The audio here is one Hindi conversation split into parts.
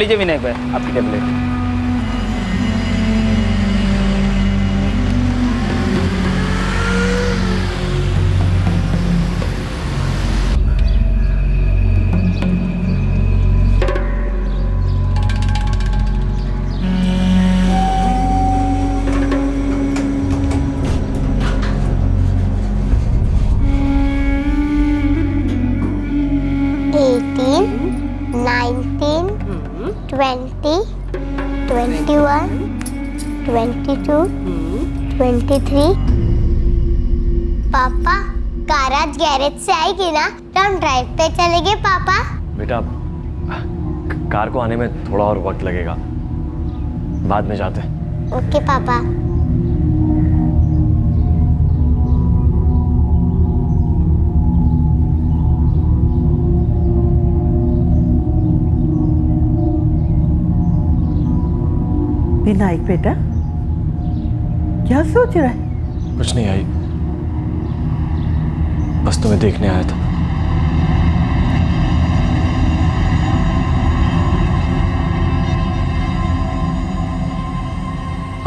लीजिए विनायक भाई आपकी टेबलेट। पापा कार आज गैरेज से आएगी ना तो हम ड्राइव पे चलेंगे पापा। बेटा कार को आने में थोड़ा और वक्त लगेगा, बाद में जाते हैं। ओके पापा। विनायक बेटा क्या सोच रहा है? कुछ नहीं आई, बस तुम्हें देखने आया था।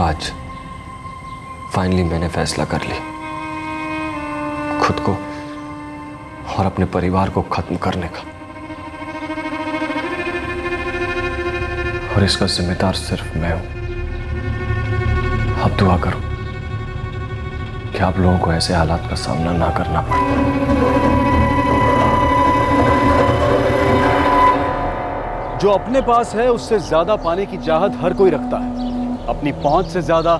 आज फाइनली मैंने फैसला कर ली, खुद को और अपने परिवार को खत्म करने का। और इसका जिम्मेदार सिर्फ मैं हूं। अब दुआ करो कि आप लोगों को ऐसे हालात का सामना ना करना पड़े। जो अपने पास है उससे ज्यादा पाने की चाहत हर कोई रखता है, अपनी पहुंच से ज्यादा,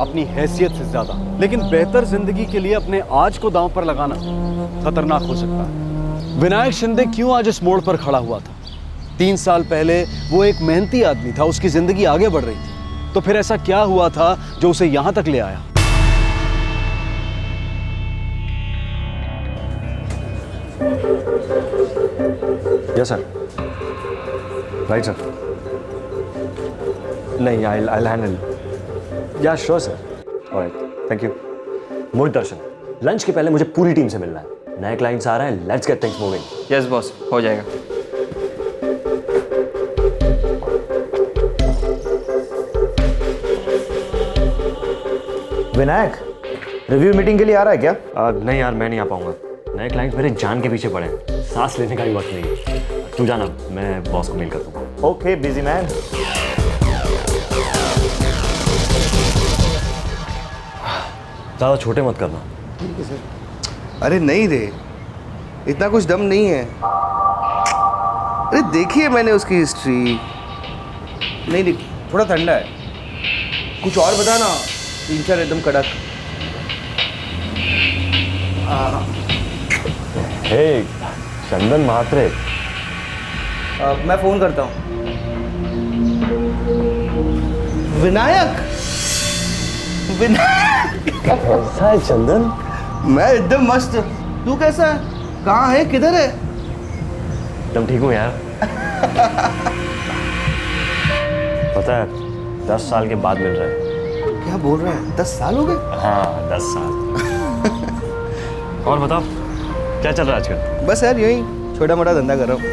अपनी हैसियत से ज्यादा। लेकिन बेहतर जिंदगी के लिए अपने आज को दांव पर लगाना खतरनाक हो सकता है। विनायक शिंदे क्यों आज इस मोड़ पर खड़ा हुआ था? 3 साल पहले वो एक मेहनती आदमी था, उसकी जिंदगी आगे बढ़ रही थी। तो फिर ऐसा क्या हुआ था जो उसे यहां तक ले आया? Yes sir, right sir. नहीं, आई हैंडल। या sure sir. Alright, thank you. Mohit Darshan, lunch के पहले मुझे पूरी टीम से मिलना है। नए क्लाइंट्स आ रहे हैं, let's get things moving. Yes boss, हो जाएगा। विनायक, रिव्यू मीटिंग के लिए आ रहा है क्या? नहीं यार, मैं नहीं आ पाऊंगा। नए क्लाइंट्स मेरे जान के पीछे पड़े हैं, सांस लेने का भी वक्त नहीं है। तू जाना, मैं बॉस को मेल कर दूंगा। Okay busy man. ज़्यादा छोटे मत करना। ठीक है सर। अरे नहीं रे, इतना कुछ दम नहीं है। अरे देखिए मैंने उसकी हिस्ट्री। नहीं नहीं, थोड़ा ठंडा है। कुछ और बता ना, 3-4 एकदम कड़क। हे चंदन महात्रे, मैं फोन करता हूँ। विनायक, विनायक कैसा है चंदन? मैं एकदम मस्त। तू कैसा है? कहाँ है, किधर है? एकदम ठीक हूँ यार। पता है 10 साल के बाद मिल रहा है। क्या बोल रहे हैं? 10 साल हो गए? हाँ 10 साल। और बताओ क्या चल रहा है आजकल? बस यार यही छोटा मोटा धंधा कर रहा हूँ।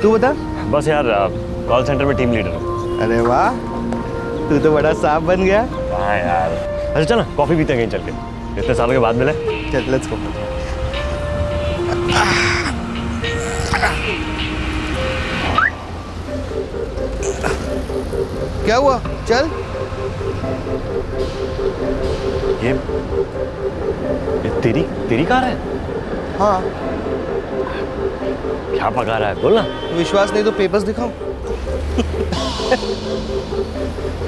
तू बता। बस यार कॉल सेंटर में टीम लीडर हूँ। अरे वाह, तू तो बड़ा सांप बन गया। हाँ यार। अच्छा चल ना, कॉफी पीते हैं कहीं चल के, इतने सालों के बाद मिले। चल लेट्स गो। क्या हुआ? चल। ये तेरी कार है? हाँ। क्या पका रहा है, बोल ना। विश्वास नहीं तो पेपर्स दिखाऊं?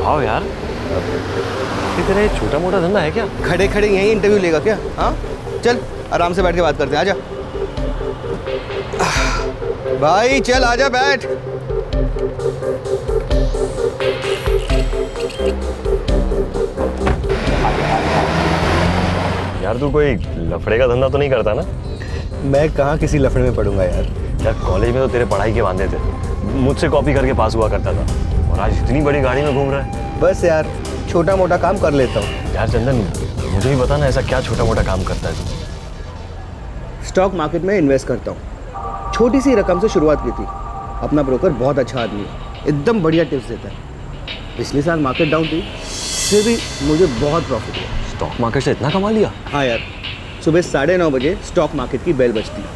आओ यार, तेरा ये छोटा मोटा धंधा है क्या? खड़े खड़े यहीं इंटरव्यू लेगा क्या? हाँ चल, आराम से बैठ के बात करते हैं। आजा भाई, चल आजा, बैठ। यार तू कोई लफड़े का धंधा तो नहीं करता ना? मैं कहाँ किसी लफड़े में पढ़ूंगा यार। यार कॉलेज में तो तेरे पढ़ाई के वांदे थे, मुझसे कॉपी करके पास हुआ करता था, और आज इतनी बड़ी गाड़ी में घूम रहा है। बस यार छोटा मोटा काम कर लेता हूँ। यार चंदन, मुझे भी बता ना, ऐसा क्या छोटा मोटा काम करता है तू? स्टॉक मार्केट में इन्वेस्ट करता हूँ। छोटी सी रकम से शुरुआत की थी। अपना ब्रोकर बहुत अच्छा आदमी है, एकदम बढ़िया टिप्स देता है। पिछले साल मार्केट डाउन थी, फिर भी मुझे बहुत प्रॉफिट हुआ। स्टॉक मार्केट से इतना कमा लिया? हाँ यार, सुबह 9:30 बजे स्टॉक मार्केट की बेल बजती है,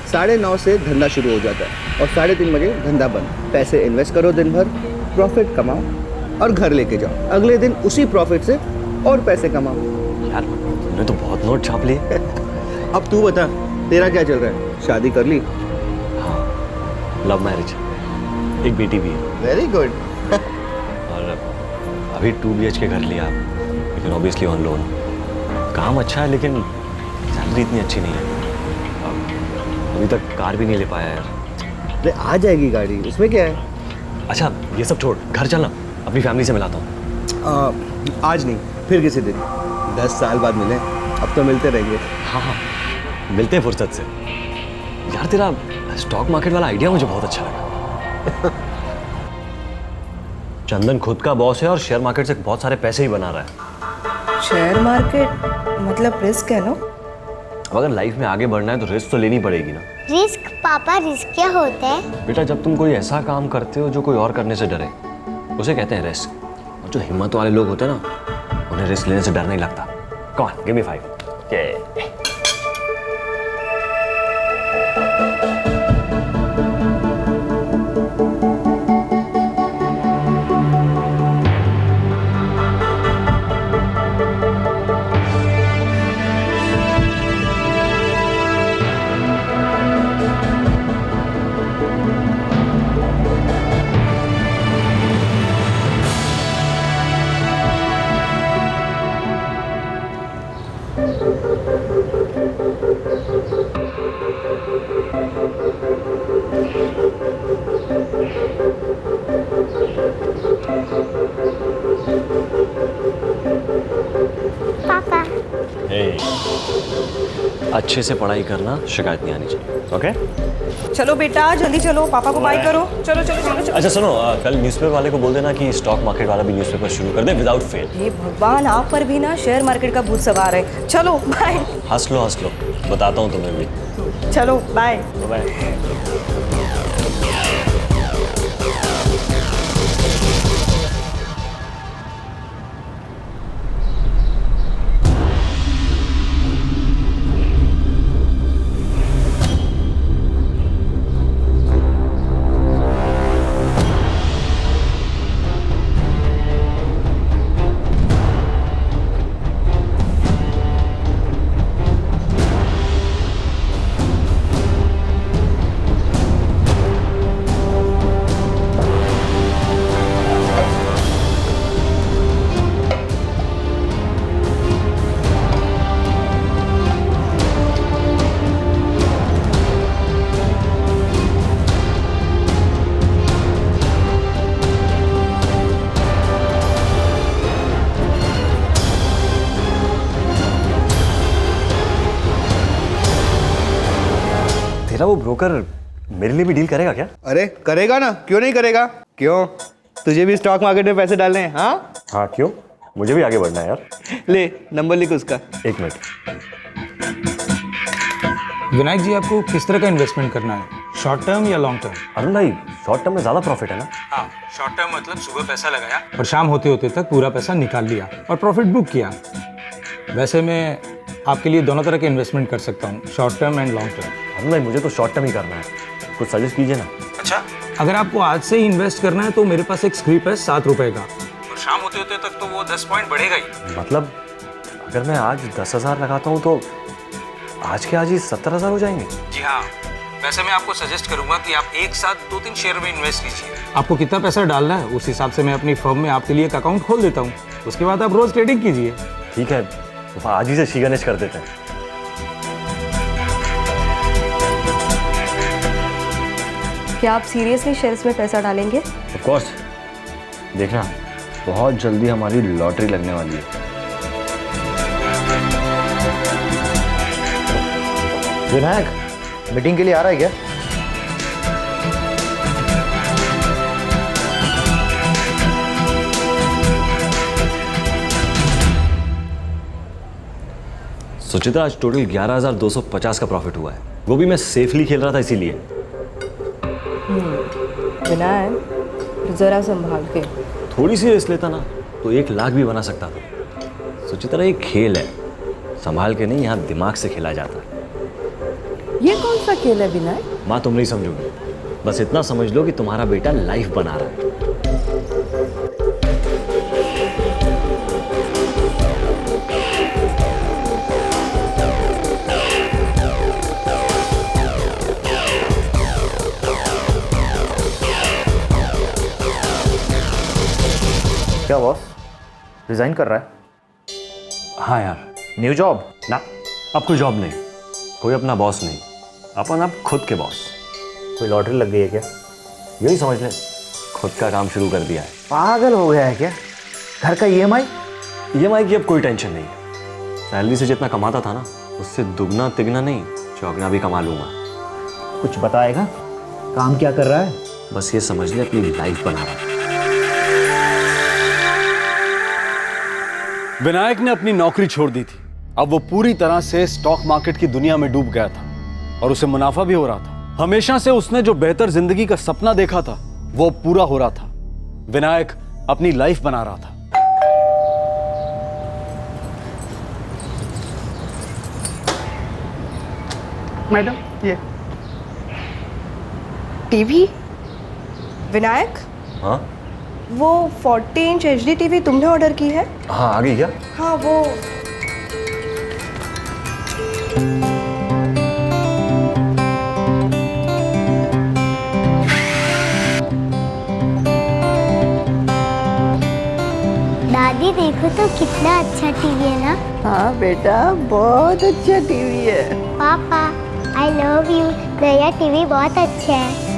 9:30 से धंधा शुरू हो जाता है और 3:30 बजे धंधा बंद। पैसे इन्वेस्ट करो दिन भर, प्रॉफिट कमाओ और घर लेके जाओ। अगले दिन उसी प्रॉफिट से और पैसे कमाओ। यार तुमने तो बहुत नोट छाप लिए। अब तू बता, तेरा क्या चल रहा है? शादी कर ली? लव मैरिज, एक बेटी भी है। Very good. और अभी 2 BHK घर लिया, लेकिन ऑब्वियसली ऑन लोन। काम अच्छा है लेकिन सैलरी इतनी अच्छी नहीं है। अभी तक कार भी नहीं ले पाया यार। अरे आ जाएगी गाड़ी, उसमें क्या है? अच्छा ये सब छोड़, घर चलना, अपनी फैमिली से मिलाता हूँ। आज नहीं, फिर किसी दिन। 10 साल बाद मिले, अब तो मिलते रहेंगे। हाँ, मिलते हैं फुर्सत से। यार तेरा स्टॉक मार्केट वाला आइडिया मुझे बहुत अच्छा लगा। चंदन खुद का बॉस है और शेयर मार्केट से बहुत सारे पैसे ही बना रहा है। शेयर मार्केट मतलब रिस्क है ना? अब अगर लाइफ में आगे बढ़ना है तो रिस्क तो लेनी पड़ेगी ना। रिस्क पापा, रिस्क क्या होता है? बेटा जब तुम कोई ऐसा काम करते हो जो कोई और करने से डरे, उसे कहते हैं रिस्क। और जो हिम्मत वाले लोग होते हैं ना, उन्हें रिस्क लेने से डर नहीं लगता। Come on, give me 5। पापा, अच्छे से पढ़ाई करना, शिकायत नहीं आनी चाहिए। ओके? चलो बेटा जल्दी चलो, पापा को बाय करो। चलो चलो चलो चलो। अच्छा सुनो, कल न्यूज़पेपर वाले को बोल देना कि स्टॉक मार्केट वाला भी न्यूज़पेपर शुरू कर दे विदाउट फेल। हे भगवान, आप पर भी ना शेयर मार्केट का भूत सवार है। चलो बाय। हंस लो, बताता हूँ तुम्हें भी। चलो बाय। बाय। वो ब्रोकर मेरे लिए भी डील करेगा क्या? अरे करेगा ना, क्यों नहीं करेगा? क्यों, तुझे भी स्टॉक मार्केट में पैसे डालने हैं? हाँ क्यों, मुझे भी आगे बढ़ना है यार। ले नंबर लिख उसका। 1 मिनट। विनायक जी, आपको किस तरह का इन्वेस्टमेंट करना है, शॉर्ट टर्म या लॉन्ग टर्म? अरुण भाई, शॉर्ट टर्म में ज़्यादा प्रॉफिट है ना? हाँ, शॉर्ट टर्म मतलब सुबह पैसा लगाया और शाम होते होते तक पूरा पैसा निकाल लिया और प्रॉफिट बुक किया। वैसे मैं आपके लिए दोनों तरह के इन्वेस्टमेंट कर सकता हूँ, short term and long term. Arun भाई, मुझे तो शॉर्ट टर्म ही करना है, कुछ सजेस्ट कीजिए ना। अच्छा, अगर आपको आज से ही इन्वेस्ट करना है तो मेरे पास एक स्क्रिप है 7 रुपए का, और शाम होते होते तक तो वो 10 पॉइंट बढ़ेगा ही। मतलब अगर मैं आज 10,000 लगाता हूँ तो आज के आज ही 70,000 हो जाएंगे? जी हाँ। वैसे मैं आपको सजेस्ट करूंगा कि आप एक साथ 2-3 शेयर में इन्वेस्ट कीजिए। आपको कितना पैसा डालना है उस हिसाब से मैं अपनी फर्म में आपके लिए एक अकाउंट खोल देता हूँ, उसके बाद आप रोज ट्रेडिंग कीजिए। ठीक है, तो आज ही से श्री गणेश कर देते हैं। क्या आप सीरियसली शेयर्स में पैसा डालेंगे? ऑफ कोर्स, देखना बहुत जल्दी हमारी लॉटरी लगने वाली है। विनायक, मीटिंग के लिए आ रहा है क्या? सुचित्रा, आज टोटल 11,250 का प्रॉफिट हुआ है, वो भी मैं सेफली खेल रहा था इसीलिए। विनायक, जरा संभाल के। थोड़ी सी रिस्क लेता ना तो 1 लाख भी बना सकता था। सुचित्रा, ये खेल है, संभाल के नहीं, यहाँ दिमाग से खेला जाता है। ये कौन सा खेल है विनायक? माँ तुम नहीं समझोगे, बस इतना समझ लो कि तुम्हारा बेटा लाइफ बना रहा है। क्या बॉस, रिजाइन कर रहा है? हाँ यार। New job? ना, अब कोई जॉब नहीं, कोई अपना बॉस नहीं, अपन अब खुद के बॉस। कोई लॉटरी लग गई है क्या? यही समझ ले, खुद का काम शुरू कर दिया है। पागल हो गया है क्या? घर का ईएमआई? ईएमआई की अब कोई टेंशन नहीं, सैलरी से जितना कमाता था ना उससे दुगना तिगना नहीं, चौगना भी कमा लूंगा। कुछ बताएगा? काम क्या कर रहा है? बस ये समझ ले अपनी लाइफ बना रहा है। विनायक ने अपनी नौकरी छोड़ दी थी। अब वो पूरी तरह से स्टॉक मार्केट की दुनिया में डूब गया था और उसे मुनाफा भी हो रहा था। हमेशा से उसने जो बेहतर जिंदगी का सपना देखा था वो पूरा हो रहा था। विनायक अपनी लाइफ बना रहा था। मैडम ये टीवी? विनायक, हाँ वो 40 इंच HD TV तुमने ऑर्डर की है? हाँ, आ गई क्या? हाँ वो दादी देखो तो कितना अच्छा टीवी है ना। हाँ बेटा, बहुत अच्छा टीवी है। पापा आई लव यू, नया टीवी बहुत अच्छा है।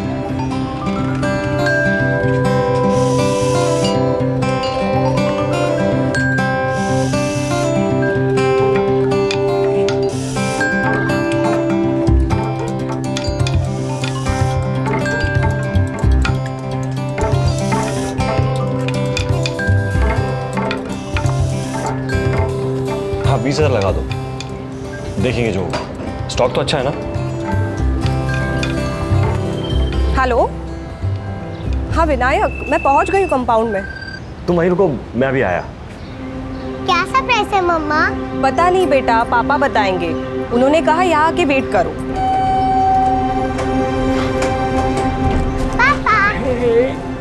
हाँ 20,000 लगा दो, देखेंगे जो होगा। स्टॉक तो अच्छा है ना? हेलो, हाँ विनायक, मैं पहुंच गई हूँ कंपाउंड में। तुम वहीं रुको, मैं अभी आया। क्या सरप्राइज है मम्मा? पता नहीं बेटा, पापा बताएंगे। उन्होंने कहा यहाँ आके वेट करो।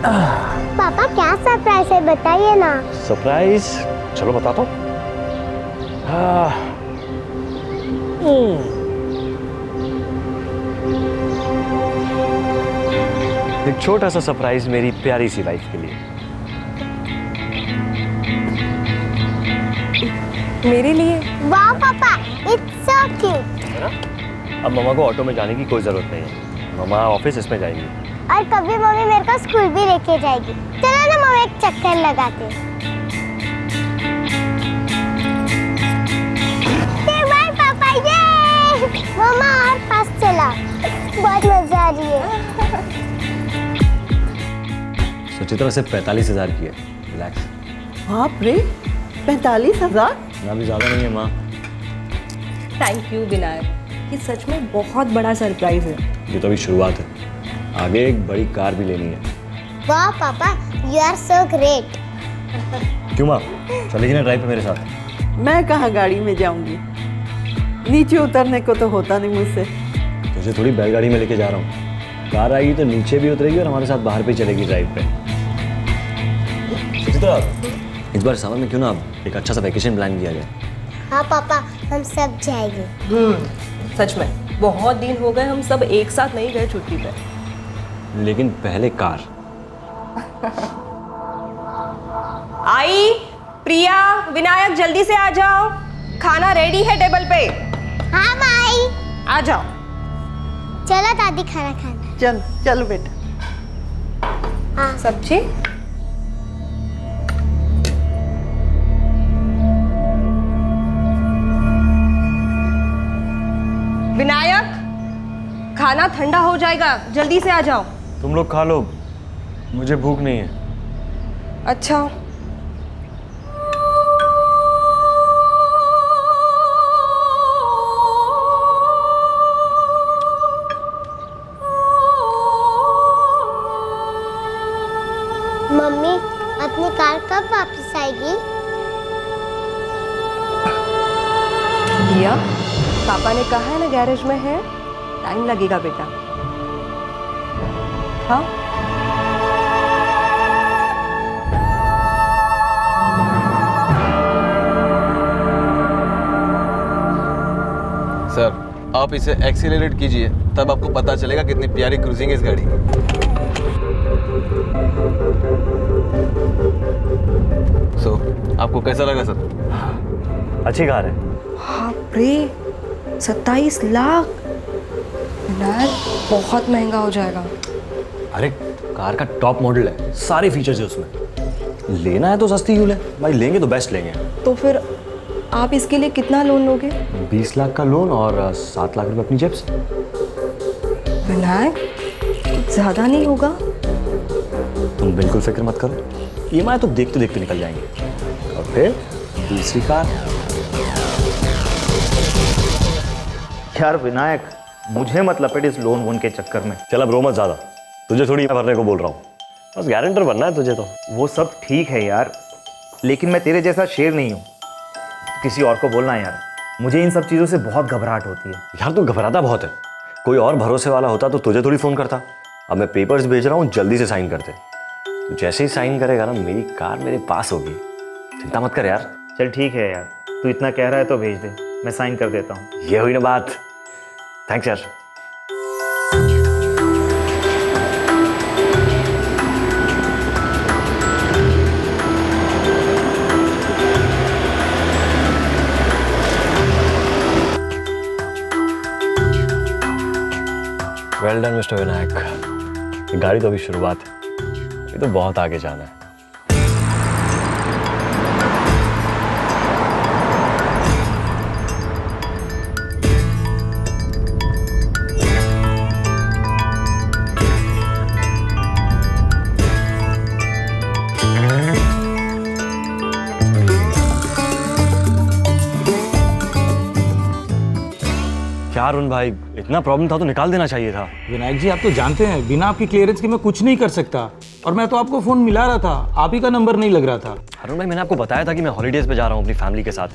पापा पापा क्या सरप्राइज है बताइए ना। सरप्राइज? चलो बताता हूँ। एक छोटा सा सरप्राइज मेरी प्यारी सी वाइफ के लिए। मेरे लिए? वाह पापा, इट्स सो क्यूट। अब मम्मा को ऑटो में जाने की कोई जरूरत नहीं है, मम्मा ऑफिस इसमें जाएंगी। और कभी मम्मी मेरे को स्कूल भी लेके जाएगी। चलो ना मम्मी एक चक्कर लगाते। बाय पापा, ये मम्मा और पास चला, बहुत मजा आ रही है। सुचित्रा से 45,000 की है, रिलैक्स। बाप रे, 45,000? ना भी ज्यादा नहीं है माँ। थैंक यू विनायक, ये सच में बहुत बड़ा सरप्राइज है। ये तो अभी शुरुआत है, आगे एक बड़ी कार भी लेनी है। वाह पापा, यू आर सो ग्रेट। क्यों माँ, चलेगी ना ड्राइव पे मेरे साथ? मैं कहाँ गाड़ी में जाऊंगी, नीचे उतरने को तो होता नहीं मुझसे। तुझे थोड़ी बैलगाड़ी में लेके जा रहा हूँ, कार आएगी तो नीचे भी उतरेगी और हमारे साथ बाहर भी चलेगी ड्राइव पे। सुचित्रा, इस बार सावन में क्यों ना एक अच्छा सा वैकेशन प्लान किया जाए? हाँ पापा, हम सब जाएंगे। सच में बहुत दिन हो गए हम सब एक साथ नहीं गए छुट्टी पे। लेकिन पहले कार। आई, प्रिया, विनायक जल्दी से आ जाओ, खाना रेडी है टेबल पे। हाँ माई। आ जाओ। चलो दादी खाना खाना। चल चल बेटा। हाँ सब्जी? विनायक, खाना ठंडा हो जाएगा, जल्दी से आ जाओ। तुम लोग खा लो, मुझे भूख नहीं है। अच्छा। प्रिया, पापा ने कहा है ना गैरेज में है, टाइम लगेगा बेटा। हाँ सर, आप इसे एक्सीलरेट कीजिए, तब आपको पता चलेगा कितनी प्यारी क्रूजिंग है इस गाड़ी की। सो आपको कैसा लगा सर? अच्छी कार है। बाप रे, 27 लाख विनायक, बहुत महंगा हो जाएगा। अरे कार का टॉप मॉडल है, सारे फीचर्स है उसमें। लेना है तो सस्ती क्यों ले भाई, लेंगे तो बेस्ट लेंगे। तो फिर आप इसके लिए कितना लोन लोगे? 20 लाख का लोन और 7 लाख रुपए अपनी जेब से। विनायक, कुछ ज्यादा नहीं होगा? तुम बिल्कुल फिक्र मत करो, EMI तो देखते देखते निकल जाएंगे। और फिर दूसरी कार। यार विनायक, मुझे मत लपेट इस लोन वोन के चक्कर में। चल अब रो मत ज्यादा, तुझे थोड़ी भरने को बोल रहा हूँ, बस गारंटर बनना है तुझे तो। वो सब ठीक है यार, लेकिन मैं तेरे जैसा शेर नहीं हूँ। किसी और को बोलना यार, मुझे इन सब चीज़ों से बहुत घबराहट होती है। यार तू घबराता बहुत है, कोई और भरोसे वाला होता तो तुझे थोड़ी फ़ोन करता। अब मैं पेपर्स भेज रहा हूँ, जल्दी से साइन कर दे। तू जैसे ही साइन करेगा ना, मेरी कार मेरे पास होगी, चिंता मत कर यार। चल ठीक है यार, तू इतना कह रहा है तो भेज दे, मैं साइन कर देता हूँ। ये हुई ना बात, थैंक्स यार। वेल डन मिस्टर विनायक, ये गाड़ी तो अभी शुरुआत है, ये तो बहुत आगे जाना है। क्या अरुण भाई, इतना प्रॉब्लम था तो निकाल देना चाहिए था। विनायक जी, आप तो जानते हैं बिना आपकी क्लियरेंस के मैं कुछ नहीं कर सकता, और मैं तो आपको फोन मिला रहा था, आप ही का नंबर नहीं लग रहा था। अरुण भाई, मैंने आपको बताया था कि मैं हॉलीडेज पे जा रहा हूँ अपनी फैमिली के साथ,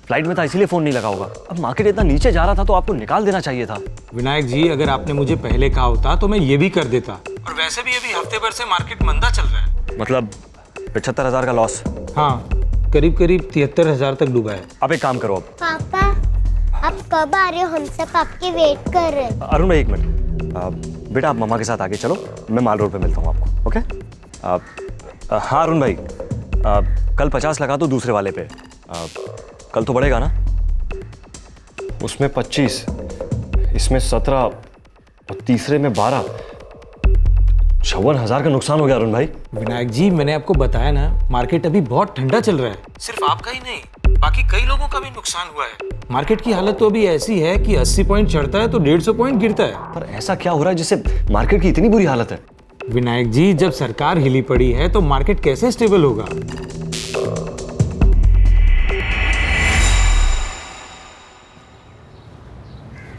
फ्लाइट में था इसीलिए फोन नहीं लगा होगा। अब मार्केट इतना नीचे जा रहा था तो आपको निकाल देना चाहिए था। विनायक जी, अगर आपने मुझे पहले कहा होता तो मैं ये भी कर देता, और वैसे भी अभी हफ्ते भर से मार्केट मंदा चल रहा है। मतलब 75,000 का लॉस? हाँ, करीब करीब 73,000 तक डूबा है। अब एक काम करो, अब पापा, आप कब आ रहे हो? हम सब आपके वेट कर रहे हैं। अरुण भाई एक मिनट, बेटा आप मम्मा के साथ आगे चलो, मैं माल रोड पे मिलता हूँ आपको। ओके? हाँ अरुण भाई, कल 50 लगा दो दूसरे वाले पे, कल तो बढ़ेगा ना? उसमें 25, इसमें 17 और तीसरे में 12, 54,000 का नुकसान हो गया अरुण भाई। विनायक जी, मैंने आपको बताया ना, मार्केट अभी बहुत ठंडा चल रहा है, सिर्फ आपका ही नहीं बाकी कई लोगों का भी नुकसान हुआ है। मार्केट की हालत तो अभी ऐसी है कि 80 पॉइंट चढ़ता है तो 150 पॉइंट गिरता है। पर ऐसा क्या हो रहा है जिससे मार्केट की इतनी बुरी हालत है? विनायक जी, जब सरकार हिली पड़ी है तो मार्केट कैसे स्टेबल होगा?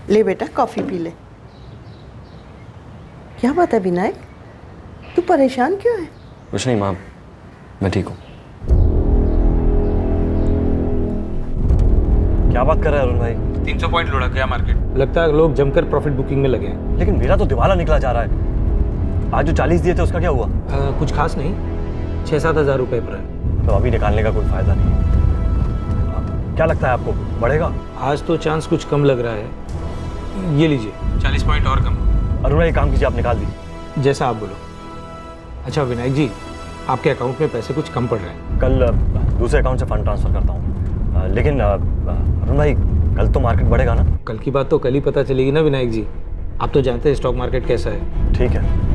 ले बेटा, कॉफी पी ले। क्या बात है विनायक, तू परेशान क्यों है? कुछ नहीं माँ, मैं ठीक हूँ। क्या बात कर रहे हैं अरुण भाई? 300 पॉइंट लुढ़क गया मार्केट, लगता है लोग जमकर प्रॉफिट बुकिंग में लगे हैं। लेकिन मेरा तो दिवाला निकला जा रहा है। आज जो 40 दिए थे उसका क्या हुआ? कुछ खास नहीं, 6-7 हज़ार रुपए पर है। तो अभी निकालने का कोई फायदा नहीं है। क्या लगता है आपको, बढ़ेगा? आज तो चांस कुछ कम लग रहा है, ये लीजिए 40 पॉइंट और कम। अरुण भाई एक काम कीजिए, आप निकाल दीजिए। जैसा आप बोलो। अच्छा विनायक जी, आपके अकाउंट में पैसे कुछ कम पड़ रहे हैं। कल दूसरे अकाउंट से फंड ट्रांसफर करता हूँ, लेकिन अरुण भाई कल तो मार्केट बढ़ेगा ना? कल की बात तो कल ही पता चलेगी ना विनायक जी, आप तो जानते हैं स्टॉक मार्केट कैसा है। ठीक है।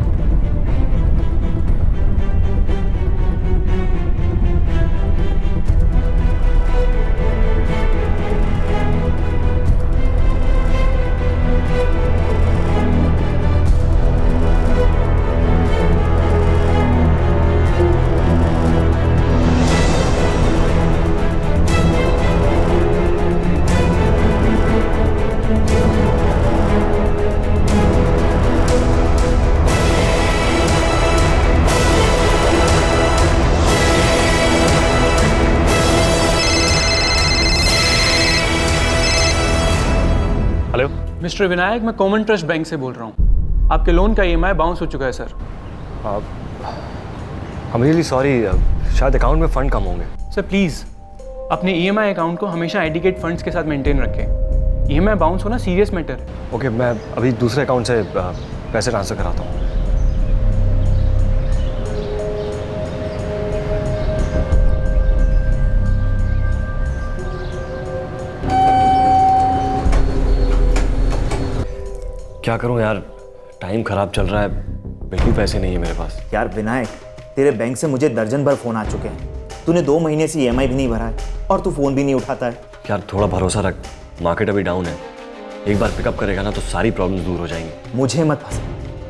मिस्टर विनायक, मैं कॉमन ट्रस्ट बैंक से बोल रहा हूँ। आपके लोन का EMI बाउंस हो चुका है सर। I'm really sorry, शायद अकाउंट में फंड कम होंगे। सर प्लीज़ अपने EMI अकाउंट को हमेशा एडिकेट फंड्स के साथ मेंटेन रखें। EMI बाउंस होना सीरियस मैटर है। ओके, मैं अभी दूसरे अकाउंट से पैसे ट्रांसफ़र कराता हूँ। क्या करूं यार, टाइम खराब चल रहा है, बिल्कुल पैसे नहीं है मेरे पास। यार विनायक, तेरे बैंक से मुझे दर्जन भर फोन आ चुके हैं। तूने 2 महीने से EMI भी नहीं भरा है और तू फोन भी नहीं उठाता है। यार थोड़ा भरोसा रख, मार्केट अभी डाउन है। एक बार पिकअप करेगा ना तो सारी प्रॉब्लम्स दूर हो जाएंगी। मुझे मत फंसा,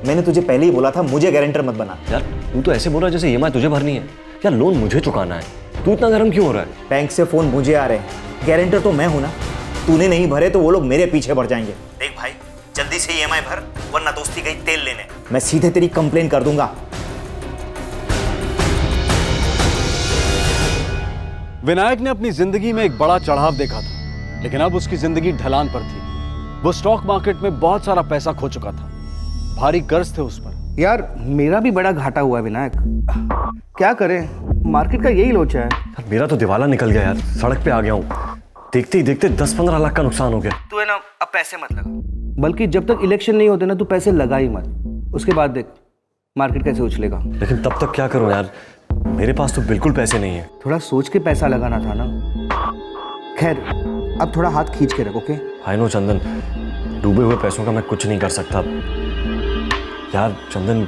मैंने तुझे पहले ही बोला था मुझे गारंटर मत बना। यार तू तो ऐसे बोल रहा है जैसे EMI तुझे भरनी है। यार लोन मुझे चुकाना है, तू इतना गर्म क्यों हो रहा है? बैंक से फोन मुझे आ रहे हैं, गारंटर तो मैं हूं ना। तूने नहीं भरे तो वो लोग मेरे पीछे पड़ जाएंगे। देख भाई, जल्दी से EMI भर, वरना दोस्ती गई तेल लेने। मैं सीधे तेरी कंप्लेन कर दूंगा। विनायक ने अपनी जिंदगी में एक बड़ा चढ़ाव देखा था, लेकिन अब उसकी जिंदगी ढलान पर थी। वो स्टॉक मार्केट में बहुत सारा पैसा खो चुका था, भारी कर्ज थे उस पर। यार मेरा भी बड़ा घाटा हुआ है विनायक, क्या करें, मार्केट का यही लोचा है। मेरा तो दिवाला निकल गया यार, सड़क पे आ गया हूँ। देखते ही देखते 10-15 लाख का नुकसान हो गया। तू है ना, अब पैसे मत लगा, बल्कि जब तक इलेक्शन नहीं होते ना तू पैसे लगा ही मत। उसके बाद देख मार्केट कैसे उछलेगा। लेकिन तब तक क्या करूं यार, मेरे पास तो बिल्कुल पैसे नहीं है। थोड़ा सोच के पैसा लगाना था ना। खैर अब थोड़ा हाथ खींच के रखो। ओके आई नो चंदन, डूबे हुए पैसों का मैं कुछ नहीं कर सकता यार। चंदन,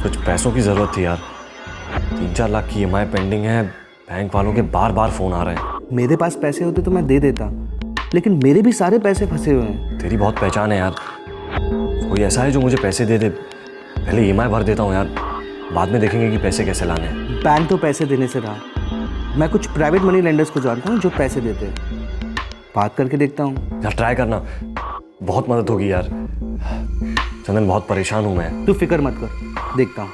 कुछ पैसों की जरूरत थी यार। 3-4 लाख की EMI पेंडिंग है, बैंक वालों के बार बार फोन आ रहे हैं। मेरे पास पैसे होते तो मैं दे देता, लेकिन मेरे भी सारे पैसे फंसे हुए हैं। तेरी बहुत पहचान है यार, कोई ऐसा है जो मुझे पैसे दे दे? पहले EMI भर देता हूँ यार, बाद में देखेंगे कि पैसे कैसे लाने हैं। बैंक तो पैसे देने से रहा, मैं कुछ प्राइवेट मनी लेंडर्स को जानता हूँ जो पैसे देते हैं, बात करके देखता हूँ। यार ट्राई करना, बहुत मदद होगी यार। चंदन बहुत परेशान हूँ मैं। तू फिक्र मत कर, देखता हूँ।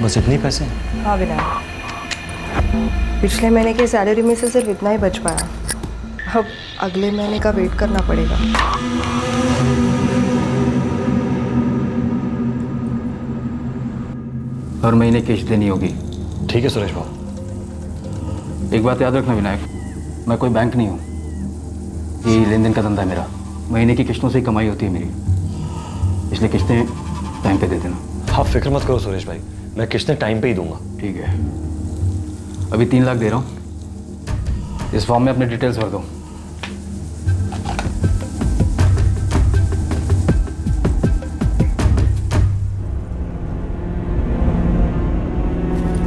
बस इतनी पैसे? हाँ विनायक, पिछले महीने की सैलरी में से सिर्फ इतना ही बच पाया। अब अगले महीने का वेट करना पड़ेगा। हर महीने किस्त देनी होगी। ठीक है सुरेश बाबू। एक बात याद रखना विनायक, मैं कोई बैंक नहीं हूँ, ये लेन देन का धंधा है मेरा। महीने की किस्तों से ही कमाई होती है मेरी, इसलिए किस्तें टाइम पे दे देना। आप फिक्र मत करो सुरेश भाई, मैं किस्तें टाइम पे ही दूंगा। ठीक है, अभी 3 लाख दे रहा हूँ, इस फॉर्म में अपने डिटेल्स भर दो।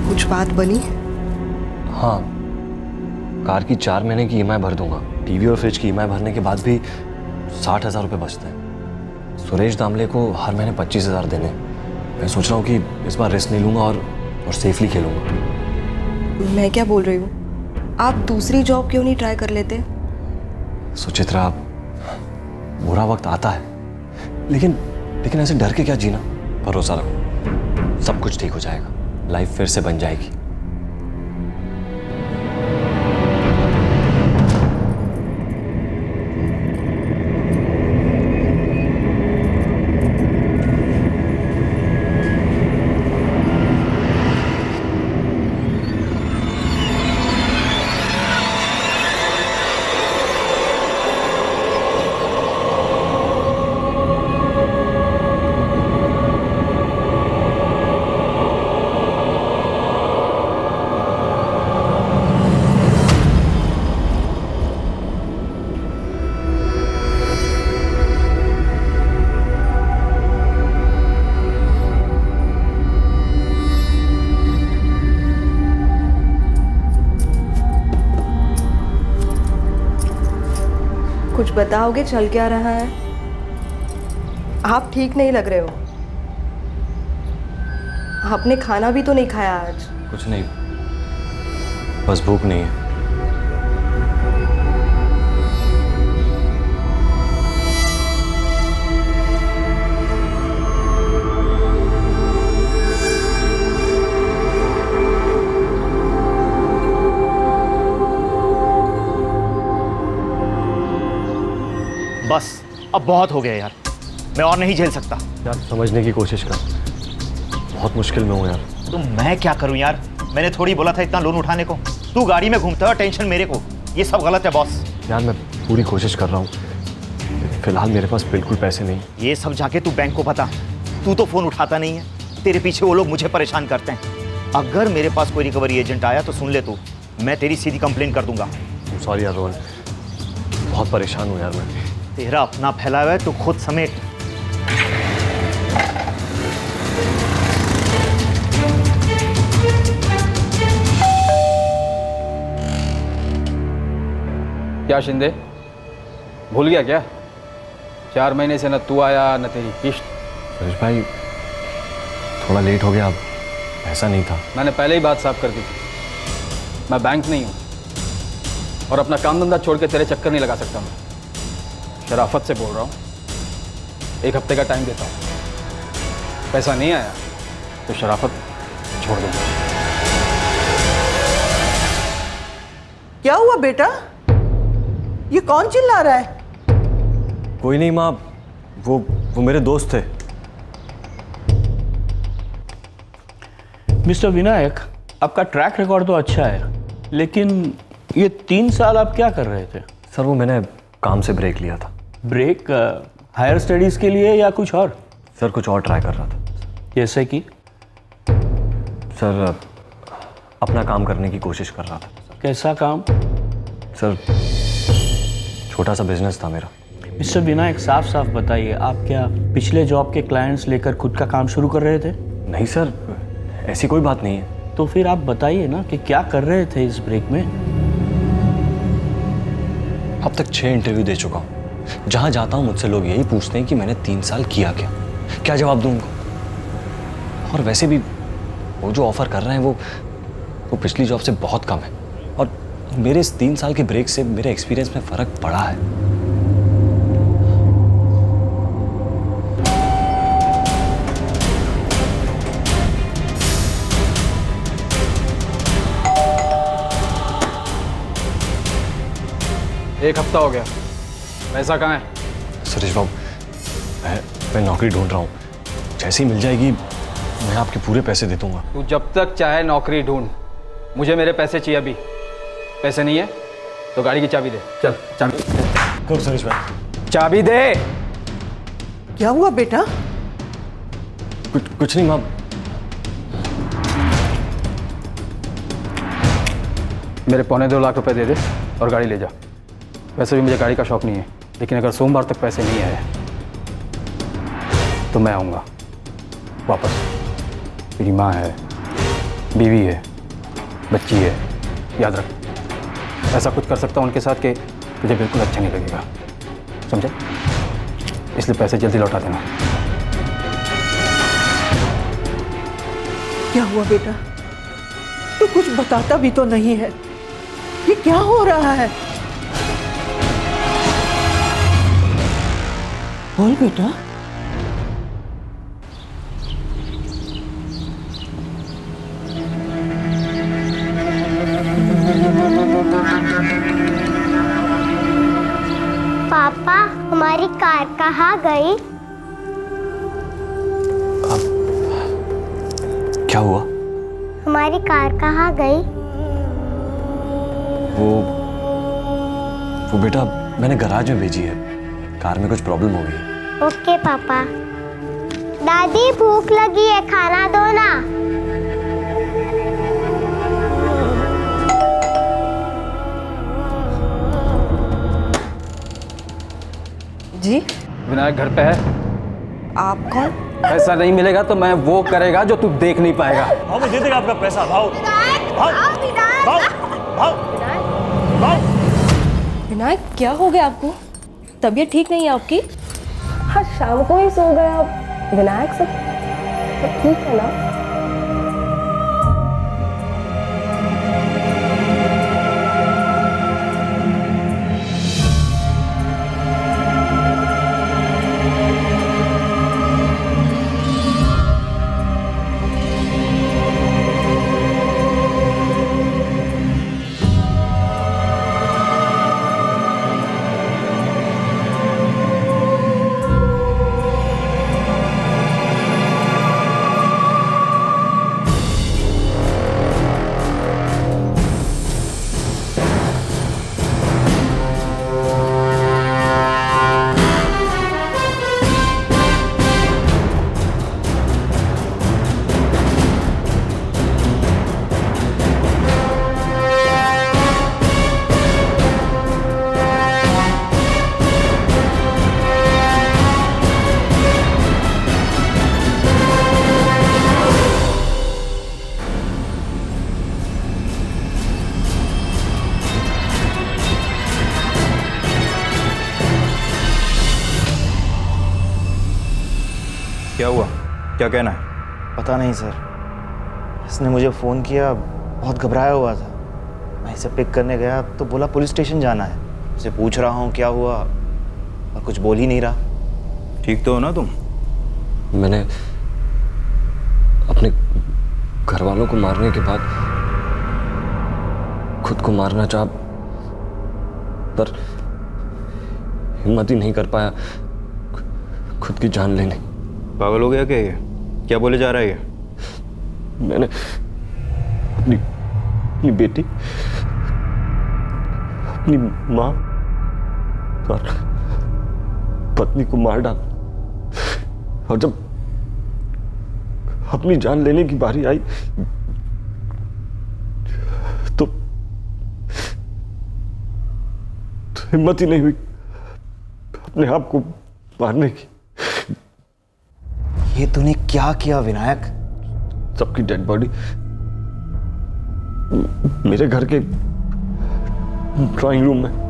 कुछ बात बनी? हाँ, कार की 4 महीने की EMI भर दूंगा। टीवी और फ्रिज की EMI भरने के बाद भी 60,000 रुपये बचते हैं। सुरेश दामले को हर महीने 25,000 देने। मैं सोच रहा हूँ कि इस बार रिस्क नहीं लूँगा और सेफली खेलूँगा। मैं क्या बोल रही हूँ, आप दूसरी जॉब क्यों नहीं ट्राई कर लेते? सुचित्रा, बुरा वक्त आता है, लेकिन ऐसे डर के क्या जीना। भरोसा रखो, सब कुछ ठीक हो जाएगा, लाइफ फिर से बन जाएगी। कुछ बताओगे चल क्या रहा है? आप ठीक नहीं लग रहे हो। आपने खाना भी तो नहीं खाया आज। कुछ नहीं, बस भूख नहीं है। बहुत हो गया यार, मैं और नहीं झेल सकता। यार समझने की कोशिश कर, बहुत मुश्किल में हूँ यार। तो मैं क्या करूं यार, मैंने थोड़ी बोला था इतना लोन उठाने को। तू गाड़ी में घूमता है और टेंशन मेरे को, ये सब गलत है बॉस। यार मैं पूरी कोशिश कर रहा हूँ, फिलहाल मेरे पास बिल्कुल पैसे नहीं। ये सब जाके तू बैंक को बता, तू तो फोन उठाता नहीं है, तेरे पीछे वो लोग मुझे परेशान करते हैं। अगर मेरे पास कोई रिकवरी एजेंट आया तो सुन ले तू, मैं तेरी सीधी कंप्लेन कर दूंगा। सॉरी यार रोहन, बहुत परेशान हूँ यार मैं। तेरा अपना फैला हुआ है तो खुद समेट। क्या शिंदे, भूल गया क्या? 4 महीने से न तू आया न तेरी किश्त। सुरेश भाई थोड़ा लेट हो गया, अब ऐसा नहीं था। मैंने पहले ही बात साफ कर दी थी, मैं बैंक नहीं हूँ और अपना काम धंधा छोड़ के तेरे चक्कर नहीं लगा सकता। मैं शराफत से बोल रहा हूँ, 1 हफ्ते का टाइम देता हूँ, पैसा नहीं आया तो शराफत छोड़ दूंगा। क्या हुआ बेटा, ये कौन चिल्ला रहा है? कोई नहीं माँ, वो मेरे दोस्त थे। मिस्टर विनायक, आपका ट्रैक रिकॉर्ड तो अच्छा है, लेकिन ये 3 साल आप क्या कर रहे थे? सर वो मैंने काम से ब्रेक लिया था। ब्रेक हायर स्टडीज़ के लिए या कुछ और? सर कुछ और ट्राई कर रहा था। जैसे कि? सर अपना काम करने की कोशिश कर रहा था। कैसा काम? सर छोटा सा बिजनेस था मेरा। मिस्टर विनायक, साफ साफ बताइए, आप क्या पिछले जॉब के क्लाइंट्स लेकर खुद का काम शुरू कर रहे थे? नहीं सर, ऐसी कोई बात नहीं है। तो फिर आप बताइए ना कि क्या कर रहे थे इस ब्रेक में? अब तक 6 इंटरव्यू दे चुका हूँ। जहाँ जाता हूँ मुझसे लोग यही पूछते हैं कि मैंने 3 साल किया क्या। क्या जवाब दूँ उनको? और वैसे भी वो जो ऑफर कर रहे हैं वो पिछली जॉब से बहुत कम है। और मेरे इस 3 साल के ब्रेक से मेरे एक्सपीरियंस में फ़र्क पड़ा है। एक हफ्ता हो गया, पैसा कहाँ है? सुरेश बाबू, मैं नौकरी ढूंढ रहा हूँ, जैसे ही मिल जाएगी मैं आपके पूरे पैसे दे दूंगा। तू जब तक चाहे नौकरी ढूंढ, मुझे मेरे पैसे चाहिए अभी। पैसे नहीं है तो गाड़ी की चाबी दे। चल चाबी। कब सुरेश भाई? चाबी दे। क्या हुआ बेटा? कुछ नहीं माँ। मेरे 2.25 लाख रुपए दे दे और गाड़ी ले जा। वैसे भी मुझे गाड़ी का शौक नहीं है, लेकिन अगर सोमवार तक पैसे नहीं आए तो मैं आऊँगा वापस। मेरी माँ है, बीवी है, बच्ची है, याद रख। ऐसा कुछ कर सकता हूँ उनके साथ कि तुझे बिल्कुल अच्छा नहीं लगेगा, समझे? इसलिए पैसे जल्दी लौटा देना। क्या हुआ बेटा, तू कुछ बताता भी तो नहीं है, ये क्या हो रहा है? बोल बेटा। पापा, हमारी कार कहाँ गई? क्या हुआ? हमारी कार कहाँ गई? वो बेटा मैंने गैराज में भेजी है, कार में कुछ प्रॉब्लम हो गई। ओके पापा। दादी भूख लगी है, खाना दो ना। जी विनायक घर पे है? आप कौन? पैसा नहीं मिलेगा तो मैं वो करेगा जो तू देख नहीं पाएगा। भाव दे देगा आपका पैसा। भाव विनायक, क्या हो गया आपको? तबीयत ठीक नहीं है आपकी? हाँ, शाम को ही सो गए आप। विनायक सब ठीक है ना? क्या कहना है? पता नहीं सर, इसने मुझे फ़ोन किया, बहुत घबराया हुआ था। मैं इसे पिक करने गया तो बोला पुलिस स्टेशन जाना है। उसे पूछ रहा हूँ क्या हुआ और कुछ बोल ही नहीं रहा। ठीक तो हो ना तुम? मैंने अपने घर वालों को मारने के बाद खुद को मारना चाहा, पर हिम्मत ही नहीं कर पाया खुद की जान लेने। पागल हो गया क्या ये? क्या बोले जा रहा है ये? मैंने अपनी बेटी, अपनी माँ और पत्नी को मार डाला, और जब अपनी जान लेने की बारी आई तो हिम्मत ही नहीं हुई अपने आप को मारने की। ये तूने क्या किया विनायक? सबकी डेड बॉडी मेरे घर के ड्राइंग रूम में।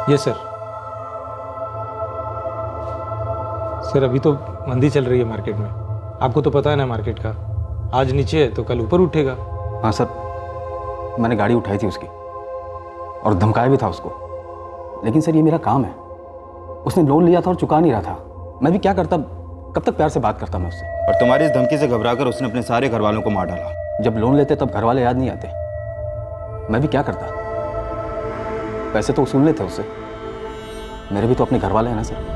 Yes sir. सर अभी तो मंदी चल रही है मार्केट में, आपको तो पता है ना मार्केट का। आज नीचे है तो कल ऊपर उठेगा। हाँ सर, मैंने गाड़ी उठाई थी उसकी और धमकाया भी था उसको, लेकिन सर ये मेरा काम है। उसने लोन लिया था और चुका नहीं रहा था। मैं भी क्या करता, कब तक प्यार से बात करता मैं उससे। और तुम्हारी इस धमकी से घबराकर उसने अपने सारे घर वालों को मार डाला। जब लोन लेते तब घर वाले याद नहीं आते। मैं भी क्या करता, पैसे तो वसूल लेते उससे। मेरे भी तो अपने घर वाले हैं ना सर।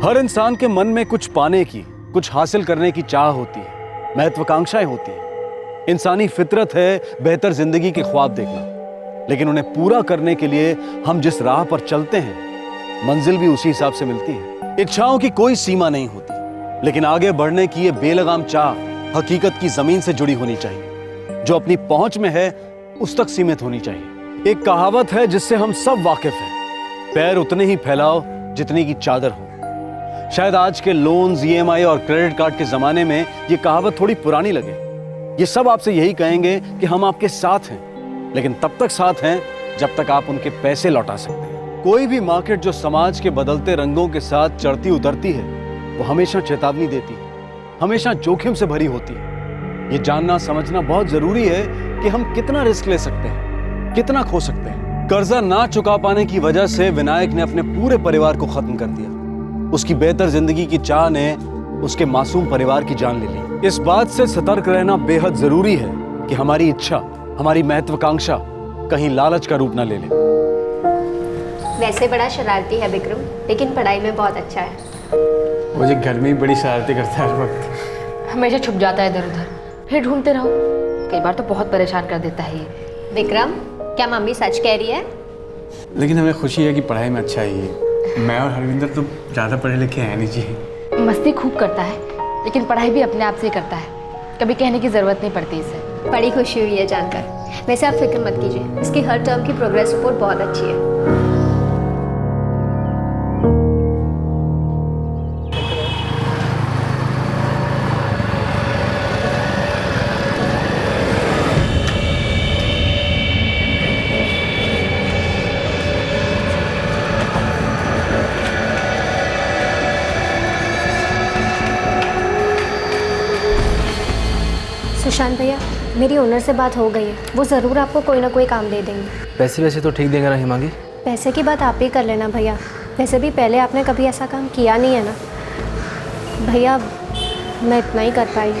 हर इंसान के मन में कुछ पाने की, कुछ हासिल करने की चाह होती है, महत्वाकांक्षाएं होती हैं। इंसानी फितरत है बेहतर जिंदगी के ख्वाब देखना, लेकिन उन्हें पूरा करने के लिए हम जिस राह पर चलते हैं, मंजिल भी उसी हिसाब से मिलती है। इच्छाओं की कोई सीमा नहीं होती, लेकिन आगे बढ़ने की ये बेलगाम चाह हकीकत की जमीन से जुड़ी होनी चाहिए। जो अपनी पहुंच में है उस तक सीमित होनी चाहिए। एक कहावत है जिससे हम सब वाकिफ हैं, पैर उतने ही फैलाओ जितनी की चादर हो। शायद आज के लोन्स, ईएमआई और क्रेडिट कार्ड के जमाने में ये कहावत थोड़ी पुरानी लगे। ये सब आपसे यही कहेंगे कि हम आपके साथ हैं, लेकिन तब तक साथ हैं जब तक आप उनके पैसे लौटा सकते हैं। कोई भी मार्केट जो समाज के बदलते रंगों के साथ चढ़ती उतरती है, वो हमेशा चेतावनी देती है, हमेशा जोखिम से भरी होती है। ये जानना समझना बहुत जरूरी है कि हम कितना रिस्क ले सकते हैं, कितना खो सकते हैं। कर्जा ना चुका पाने की वजह से विनायक ने अपने पूरे परिवार को खत्म कर दिया। उसकी बेहतर जिंदगी की चाह ने उसके मासूम परिवार की जान ले ली। इस बात से सतर्क रहना बेहद जरूरी है कि हमारी इच्छा, हमारी महत्वाकांक्षा कहीं लालच का रूप ना ले ले। वैसे बड़ा शरारती है विक्रम, लेकिन पढ़ाई में बहुत अच्छा है। मुझे घर में ही बड़ी शरारती करता है हर वक्त। हमेशा छुप जाता है इधर उधर, फिर ढूंढते रहो। कई बार तो बहुत परेशान कर देता है ये। विक्रम, क्या मम्मी सच कह रही है? लेकिन हमें खुशी है कि पढ़ाई में अच्छा है ये। मैं और हरविंदर तो ज़्यादा पढ़े लिखे हैं नहीं जी। मस्ती खूब करता है, लेकिन पढ़ाई भी अपने आप से ही करता है। कभी कहने की ज़रूरत नहीं पड़ती इसे। बड़ी खुशी हुई है जानकर। वैसे आप फिक्र मत कीजिए, इसकी हर टर्म की प्रोग्रेस रिपोर्ट बहुत अच्छी है। सुशांत भैया, मेरी ओनर से बात हो गई है, वो ज़रूर आपको कोई ना कोई काम दे देंगे। पैसे वैसे तो ठीक देंगे ना हिमांगी? पैसे की बात आप ही कर लेना भैया। वैसे भी पहले आपने कभी ऐसा काम किया नहीं है ना भैया, मैं इतना ही कर पाई।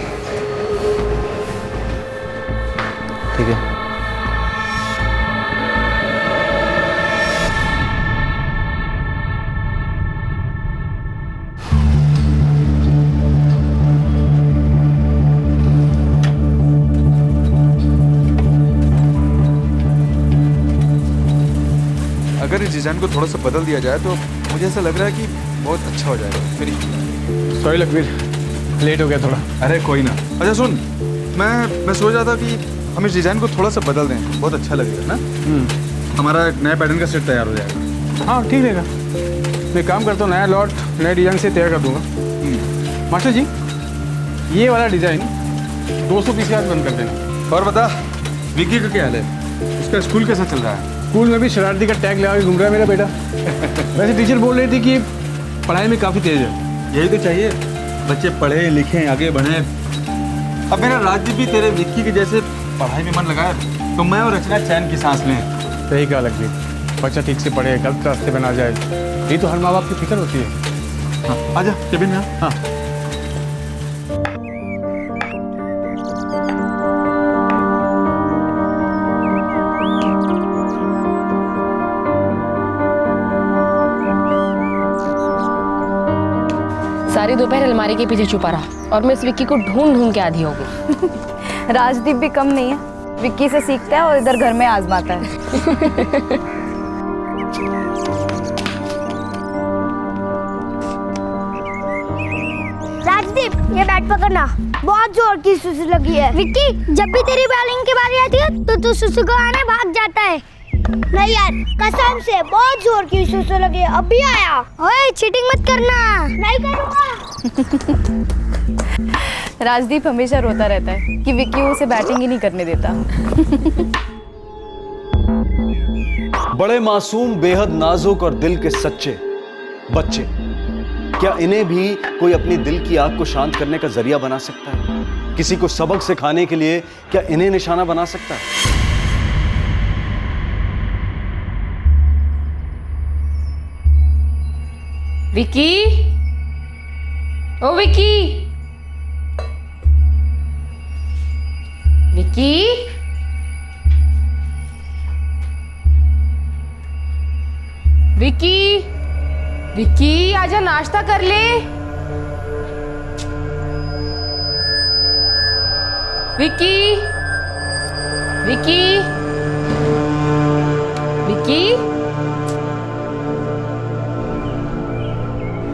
ठीक है। अगर इस डिज़ाइन को थोड़ा सा बदल दिया जाए तो मुझे ऐसा लग रहा है कि बहुत अच्छा हो जाएगा। मेरी सॉरी लखवीर, लेट हो गया थोड़ा। अरे कोई ना। अच्छा सुन, मैं सोच रहा था कि हम इस डिज़ाइन को थोड़ा सा बदल दें, बहुत अच्छा लगेगा ना। हमारा एक नया पैटर्न का सेट तैयार हो जाएगा। हाँ ठीक रहेगा। मैं काम करता हूँ, नया लॉट नए डिज़ाइन से तैयार कर दूंगा। मास्टर जी, ये वाला डिज़ाइन 200 पीस के आज बंद कर देना। और बता, विक्की का क्या हाल है? उसका स्कूल कैसा चल रहा है? स्कूल में भी शरारती का टैग लगा के घूम रहा है मेरा बेटा। वैसे टीचर बोल रही थी कि पढ़ाई में काफ़ी तेज है। यही तो चाहिए, बच्चे पढ़े लिखें आगे बढ़ें। अब मेरा राजदीप भी तेरे विक्की के जैसे पढ़ाई में मन लगाए तो मैं और रचना चैन की सांस लें। सही कहा लखवीर, बच्चा ठीक से पढ़े, गलत रास्ते में ना जाए, यही तो हर माँ बाप की फिक्र होती है। हाँ आजा केबिन में। हाँ सारी दोपहर अलमारी के पीछे छुपा रहा और मैं इस विक्की को ढूंढ ढूंढ के आधी हो गई। राजदीप भी कम नहीं है, विक्की से सीखता है और इधर घर में आजमाता है। राजदीप, ये बैट पकड़ना, बहुत जोर की सुसु लगी है। विक्की, जब भी तेरी बॉलिंग की बारी आती है तो तू सुसु को आने भाग जाता है। नहीं यार, कसम से बहुत जोर की सुसु लगी है, अभी आया। ओए, चीटिंग मत करना। नहीं करूँगा। राजदीप हमेशा रोता रहता है कि विक्की उसे बैटिंग ही नहीं करने देता। बड़े मासूम, बेहद नाजुक और दिल के सच्चे बच्चे, क्या इन्हें भी कोई अपनी दिल की आग को शांत करने का जरिया बना सकता है? किसी को सबक सिखाने के लिए क्या इन्हें निशाना बना सकता है? विक्की, ओ विक्की, विक्की, विक्की, विक्की, आजा नाश्ता कर ले। विक्की, विक्की, विक्की,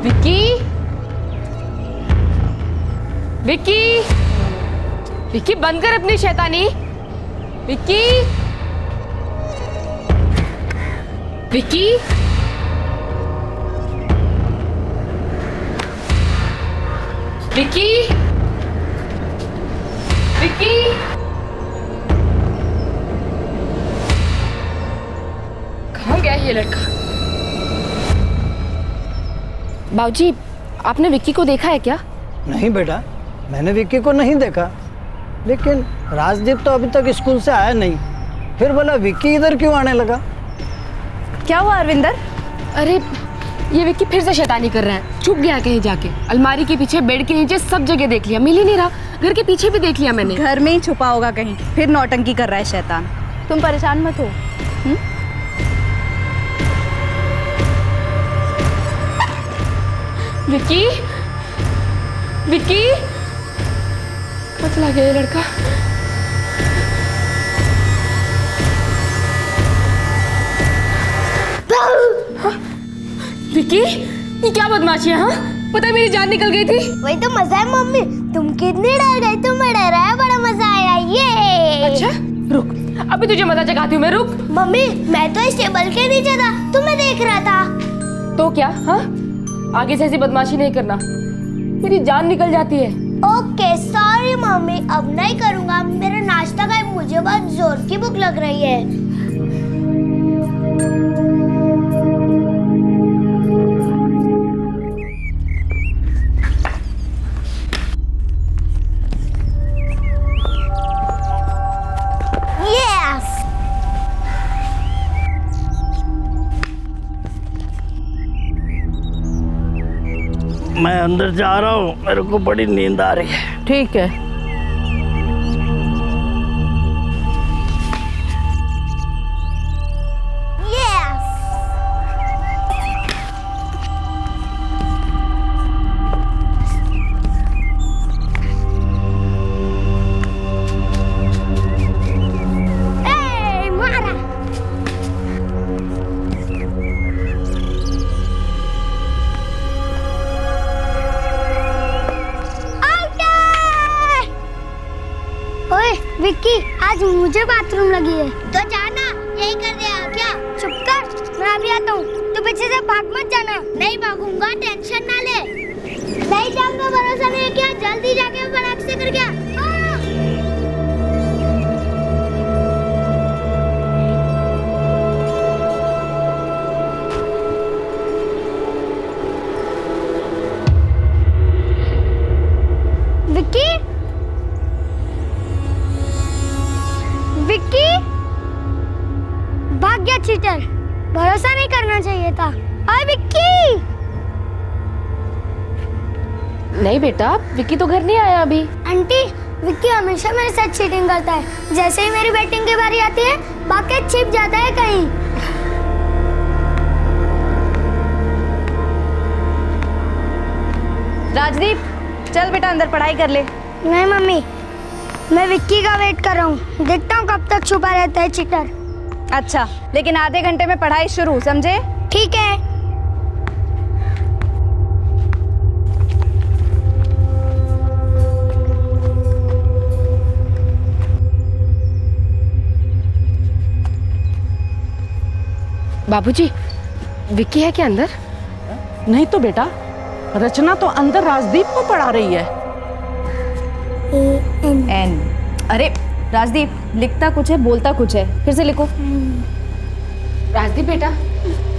विक्की, विक्की, विक्की, बंद कर अपनी शैतानी। विक्की, विक्की, विक्की, विक्की, कहाँ गया ये लड़का? बाबूजी, आपने विक्की को देखा है क्या? नहीं बेटा, मैंने विक्की को नहीं देखा, लेकिन राजदीप तो अभी तक स्कूल से आया नहीं, फिर बोला विक्की इधर क्यों आने लगा? क्या हुआ अरविंदर? अरे ये विक्की फिर से शैतानी कर रहा है, छुप गया कहीं जाके। अलमारी के पीछे, बेड के नीचे, सब जगह देख लिया, मिल ही नहीं रहा। घर के पीछे भी देख लिया मैंने। घर में ही छुपा होगा कहीं, फिर नौटंकी कर रहा है शैतान। तुम परेशान मत हो। विक्की, विक्की, कहाँ चला गया ये लड़का? हाँ? विक्की, ये क्या बदमाशी है? हाँ, पता है मेरी जान निकल गई थी। वही तो मजा है मम्मी, तुम कितनी डर गई, तुम्हें डरा है, बड़ा मजा आया। ये अच्छा, रुक, अभी तुझे मजा चखाती हूँ मैं, रुक। मम्मी, मैं तो इस टेबल के नीचे था, तुम्हें देख रहा था। तो क्या? हाँ, आगे से ऐसी बदमाशी नहीं करना, मेरी जान निकल जाती है। ओके सॉरी मम्मी, अब नहीं करूँगा। मेरा नाश्ता का मुझे बहुत जोर की भूख लग रही है। मैं अंदर जा रहा हूँ, मेरे को बड़ी नींद आ रही है। ठीक है। विक्की आज मुझे बाथरूम लगी है। तो जाना, यही कर दिया क्या? चुप कर, मैं अभी आता हूँ। तू पीछे से भाग मत जाना। नहीं भागूंगा, टेंशन ना ले। नहीं जाऊंगा, भरोसा नहीं है क्या? जल्दी जाके फटाक से कर क्या? विक्की, विक्की, भाग गया चीटर। भरोसा नहीं करना चाहिए था। ओए विक्की! नहीं बेटा, विक्की तो घर नहीं आया अभी। आंटी, विक्की हमेशा मेरे साथ चीटिंग करता है। जैसे ही मेरी बैटिंग की बारी आती है, भाग छिप जाता है कहीं। राजदीप, चल बेटा अंदर पढ़ाई कर ले। नहीं मम्मी, मैं विक्की का वेट कर रहा हूँ। देखता हूँ कब तक छुपा रहता है चीटर। अच्छा, लेकिन आधे घंटे में पढ़ाई शुरू, समझे? ठीक है। बाबूजी, विक्की है क्या अंदर? नहीं तो बेटा, रचना तो अंदर राजदीप को पढ़ा रही है। एन। अरे राजदीप, लिखता कुछ है बोलता कुछ है, फिर से लिखो। राजदीप बेटा,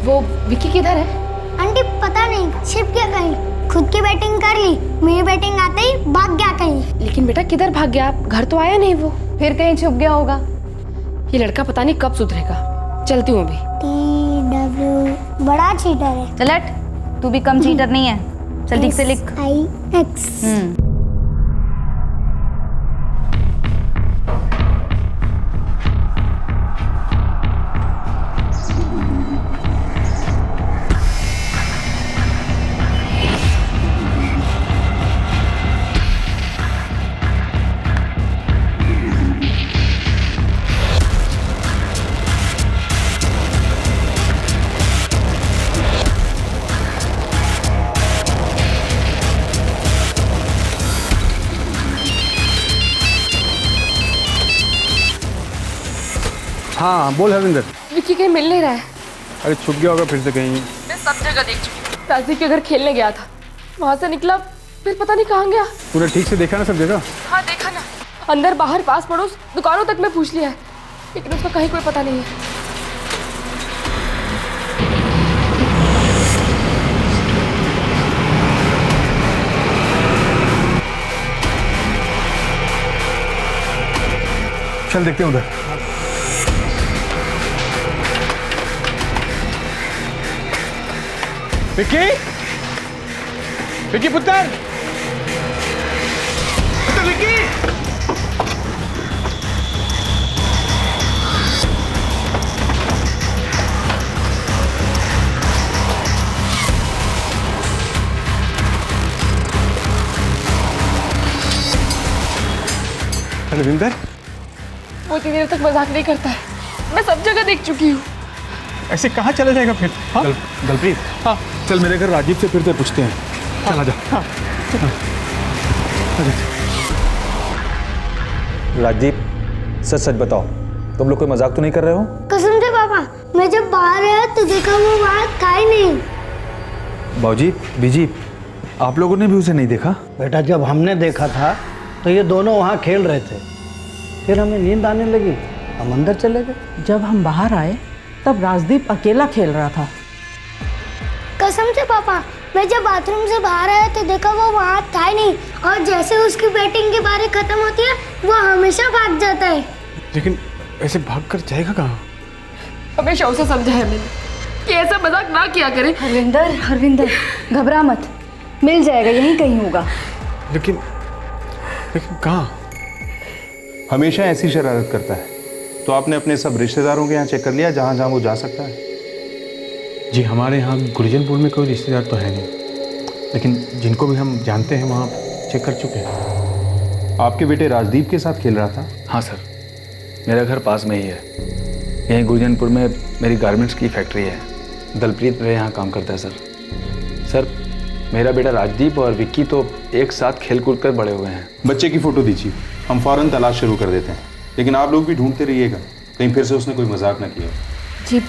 वो विक्की किधर है? आंटी पता नहीं, छिप गया कहीं। खुद की बैटिंग कर ली, मेरी बैटिंग आते ही भाग गया कहीं। लेकिन बेटा किधर भाग गया? घर तो आया नहीं वो। फिर कहीं छुप गया होगा। ये लड़का पता नहीं कब सुधरेगा। चलती हूँ अभी। TW बड़ा चीटर है। चल हट, तू भी कम चीटर नहीं है। चल ठीक से लिख। SIX। हाँ बोल हरविंदर। विक्की कहीं मिल नहीं रहा है। अरे छुप गया होगा फिर से कहीं। मैं सब जगह देख चुकी हूँ। राजदीप के घर खेलने गया था, वहाँ से निकला, फिर पता नहीं कहाँ गया। तूने ठीक से देखा ना सब जगह? हाँ देखा ना, अंदर बाहर पास पड़ोस दुकानों तक में पूछ लिया है, लेकिन उसका कहीं कोई पता नहीं है। चल देखते हैं उधर। विक्की, विक्की पुत्र, विक्की। रविंदर, वो इतनी देर तक मजाक नहीं करता है, मैं सब जगह देख चुकी हूँ। ऐसे कहाँ चला जाएगा फिर? हाँ? गलप्रीत, हाँ चल मेरे घर राजीव से फिर से पूछते हैं। चल आजा। हाँ। राजीव, सच सच बताओ, तुम लोग कोई मजाक तो नहीं कर रहे हो? कसम से पापा, मैं जब बाहर आया तो देखा वो वहाँ था ही नहीं। बाबूजी, बीजी, आप लोगों ने भी उसे नहीं देखा? बेटा जब हमने देखा था तो ये दोनों वहाँ खेल रहे थे, फिर हमें नींद आने लगी, हम अंदर चले गए। जब हम बाहर आए तब राजदीप अकेला खेल रहा था। कसम से पापा, मैं जब बाथरूम से बाहर आया तो देखा वो वहाँ था ही नहीं, और जैसे उसकी बैटिंग की बारी खत्म होती है वो हमेशा भाग जाता है। लेकिन ऐसे भाग कर जाएगा कहाँ? हमेशा उसे समझाया मैंने कि ऐसा मजाक ना किया करे। हरविंदर, हरविंदर, घबरा मत, मिल जाएगा, यहीं कहीं होगा। लेकिन कहाँ? हमेशा ऐसी शरारत करता है। तो आपने अपने सब रिश्तेदारों के यहाँ चेक कर लिया जहाँ जहाँ वो जा सकता है? जी हमारे यहाँ गुरजनपुर में कोई रिश्तेदार तो है नहीं, लेकिन जिनको भी हम जानते हैं वहाँ चेक कर चुके हैं। आपके बेटे राजदीप के साथ खेल रहा था? हाँ सर, मेरा घर पास में ही है। यहीं गुरजनपुर में मेरी गारमेंट्स की फैक्ट्री है। दलप्रीत मेरे यहाँ काम करता है सर। सर, मेरा बेटा राजदीप और विक्की तो एक साथ खेल कूद कर बड़े हुए हैं। बच्चे की फ़ोटो दीजिए, हम फ़ौरन तलाश शुरू कर देते हैं। लेकिन आप लोग भी ढूंढते रहिएगा, कहीं फिर से उसने कोई मजाक ना किया। जी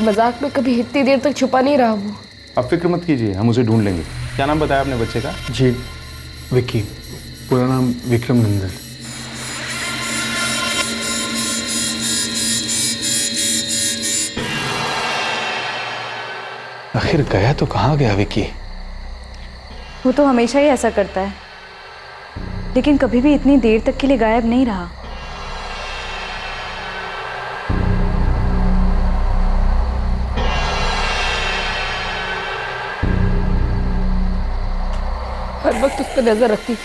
मजाक में कभी इतनी देर तक छुपा नहीं रहा वो। आप फिक्र मत कीजिए, हम उसे ढूंढ लेंगे। क्या नाम बताया आपने बच्चे का? जी विक्की, पूरा नाम विक्रम नंदन। आखिर गया तो कहाँ गया विक्की? वो तो हमेशा ही ऐसा करता है, लेकिन कभी भी इतनी देर तक के लिए गायब नहीं रहा। हर वक्त उस पर नजर रखती थी,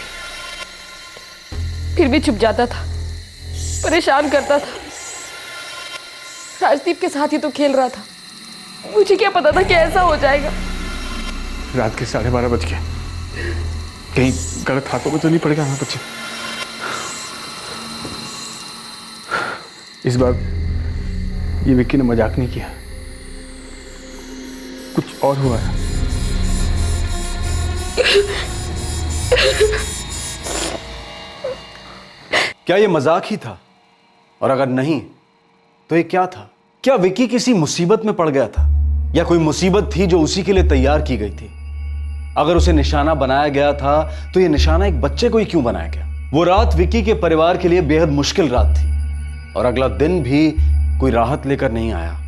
फिर भी छुप जाता था, परेशान करता था। राजदीप के साथ ही तो खेल रहा था, मुझे क्या पता था कि ऐसा हो जाएगा। रात के 12:30 बज गए, कहीं गलत हाथों में तो नहीं पड़ेगा ना बच्चे? इस बार ये विक्की ने मजाक नहीं किया, कुछ और हुआ है। क्या ये मजाक ही था? और अगर नहीं तो ये क्या था? क्या विक्की किसी मुसीबत में पड़ गया था, या कोई मुसीबत थी जो उसी के लिए तैयार की गई थी? अगर उसे निशाना बनाया गया था तो ये निशाना एक बच्चे को ही क्यों बनाया गया? वो रात विक्की के परिवार के लिए बेहद मुश्किल रात थी, और अगला दिन भी कोई राहत लेकर नहीं आया।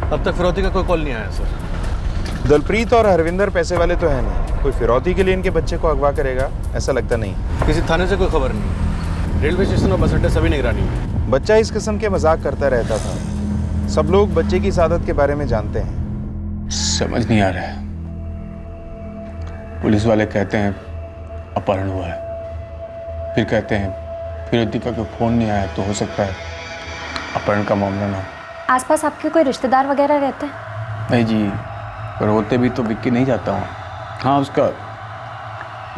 अब तक फिरौती का कोई कॉल नहीं आया सर। दलप्रीत और हरविंदर पैसे वाले तो है नहीं, कोई फिरौती के लिए इनके बच्चे को अगवा करेगा ऐसा लगता नहीं। किसी थाने से कोई खबर नहीं, रेलवे स्टेशन और बस अड्डे सभी निगरानी में। बच्चा इस किस्म के मजाक करता रहता था, सब लोग बच्चे की सादत के बारे में जानते हैं। समझ नहीं आ रहा है, पुलिस वाले कहते हैं अपहरण हुआ है, फिर कहते हैं फिरौती का कोई फोन नहीं आया, तो हो सकता है अपहरण का मामला ना हो। आसपास आपके कोई रिश्तेदार वगैरह रहते हैं? नहीं जी, पर होते भी तो विक्की नहीं जाता हूँ। हाँ, उसका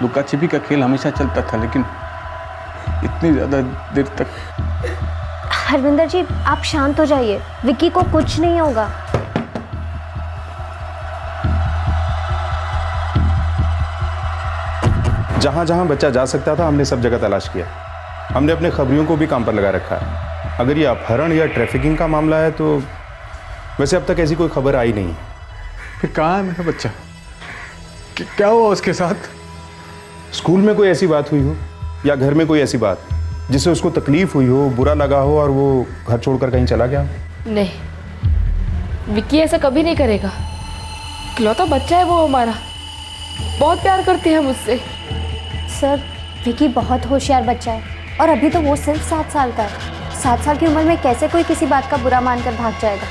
लुका छिपी का खेल हमेशा चलता था, लेकिन इतनी ज़्यादा देर तक। हरविंदर जी आप शांत हो जाइए, विक्की को कुछ नहीं होगा। जहाँ जहाँ बच्चा जा सकता था हमने सब जगह तलाश किया, हमने अपने खबरियों को भी काम पर लगा रखा है। अगर ये अपहरण या ट्रैफिकिंग का मामला है तो वैसे अब तक ऐसी कोई खबर आई नहीं। फिर कहाँ है मेरा बच्चा? क्या हुआ उसके साथ? स्कूल में कोई ऐसी बात हुई हो, या घर में कोई ऐसी बात जिससे उसको तकलीफ हुई हो, बुरा लगा हो और वो घर छोड़कर कहीं चला गया? नहीं, विक्की ऐसा कभी नहीं करेगा। इकलौता बच्चा है वो हमारा, बहुत प्यार करते हैं मुझसे। सर विक्की बहुत होशियार बच्चा है, और अभी तो वो सिर्फ 7 साल का है। 7 साल की उम्र में कैसे कोई किसी बात का बुरा मानकर भाग जाएगा?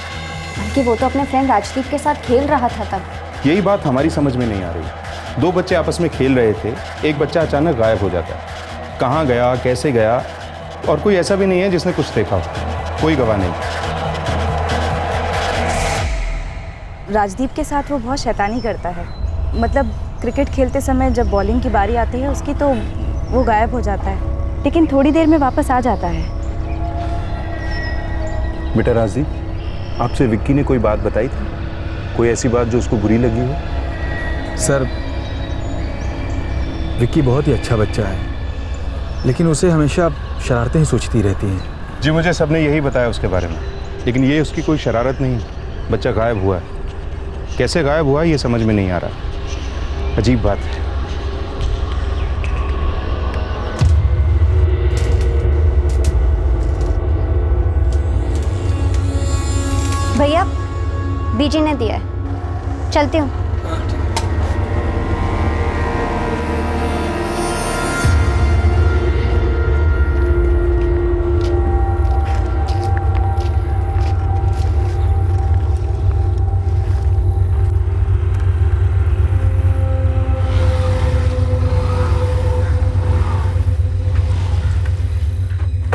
बल्कि वो तो अपने फ्रेंड राजदीप के साथ खेल रहा था तब। यही बात हमारी समझ में नहीं आ रही। 2 बच्चे आपस में खेल रहे थे, एक बच्चा अचानक गायब हो जाता है। कहाँ गया, कैसे गया, और कोई ऐसा भी नहीं है जिसने कुछ देखा हो, कोई गवाह नहीं। राजदीप के साथ वो बहुत शैतानी करता है। मतलब क्रिकेट खेलते समय जब बॉलिंग की बारी आती है उसकी, तो वो गायब हो जाता है, लेकिन थोड़ी देर में वापस आ जाता है। बेटा राजदीप, आपसे विक्की ने कोई बात बताई थी? कोई ऐसी बात जो उसको बुरी लगी हो? सर विक्की बहुत ही अच्छा बच्चा है, लेकिन उसे हमेशा शरारतें ही सोचती रहती हैं। जी मुझे सबने यही बताया उसके बारे में, लेकिन ये उसकी कोई शरारत नहीं है। बच्चा गायब हुआ है, कैसे गायब हुआ ये समझ में नहीं आ रहा। अजीब बात है। भैया बीजी ने दिया है, चलती हूँ।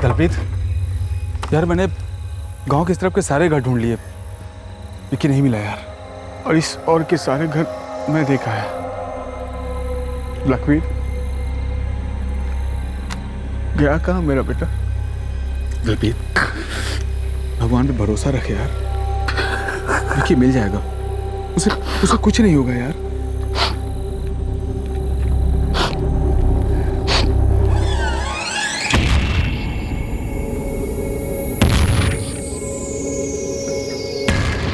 दलप्रीत, यार मैंने गांव की तरफ के सारे घर ढूंढ लिए, लेकिन नहीं मिला यार। और इस और के सारे घर मैं देखा है। लखवीर गया कहाँ मेरा बेटा? दलप्रीत, भगवान पे भरोसा रखे यार। विकी मिल जाएगा, उसे उसे कुछ नहीं होगा यार।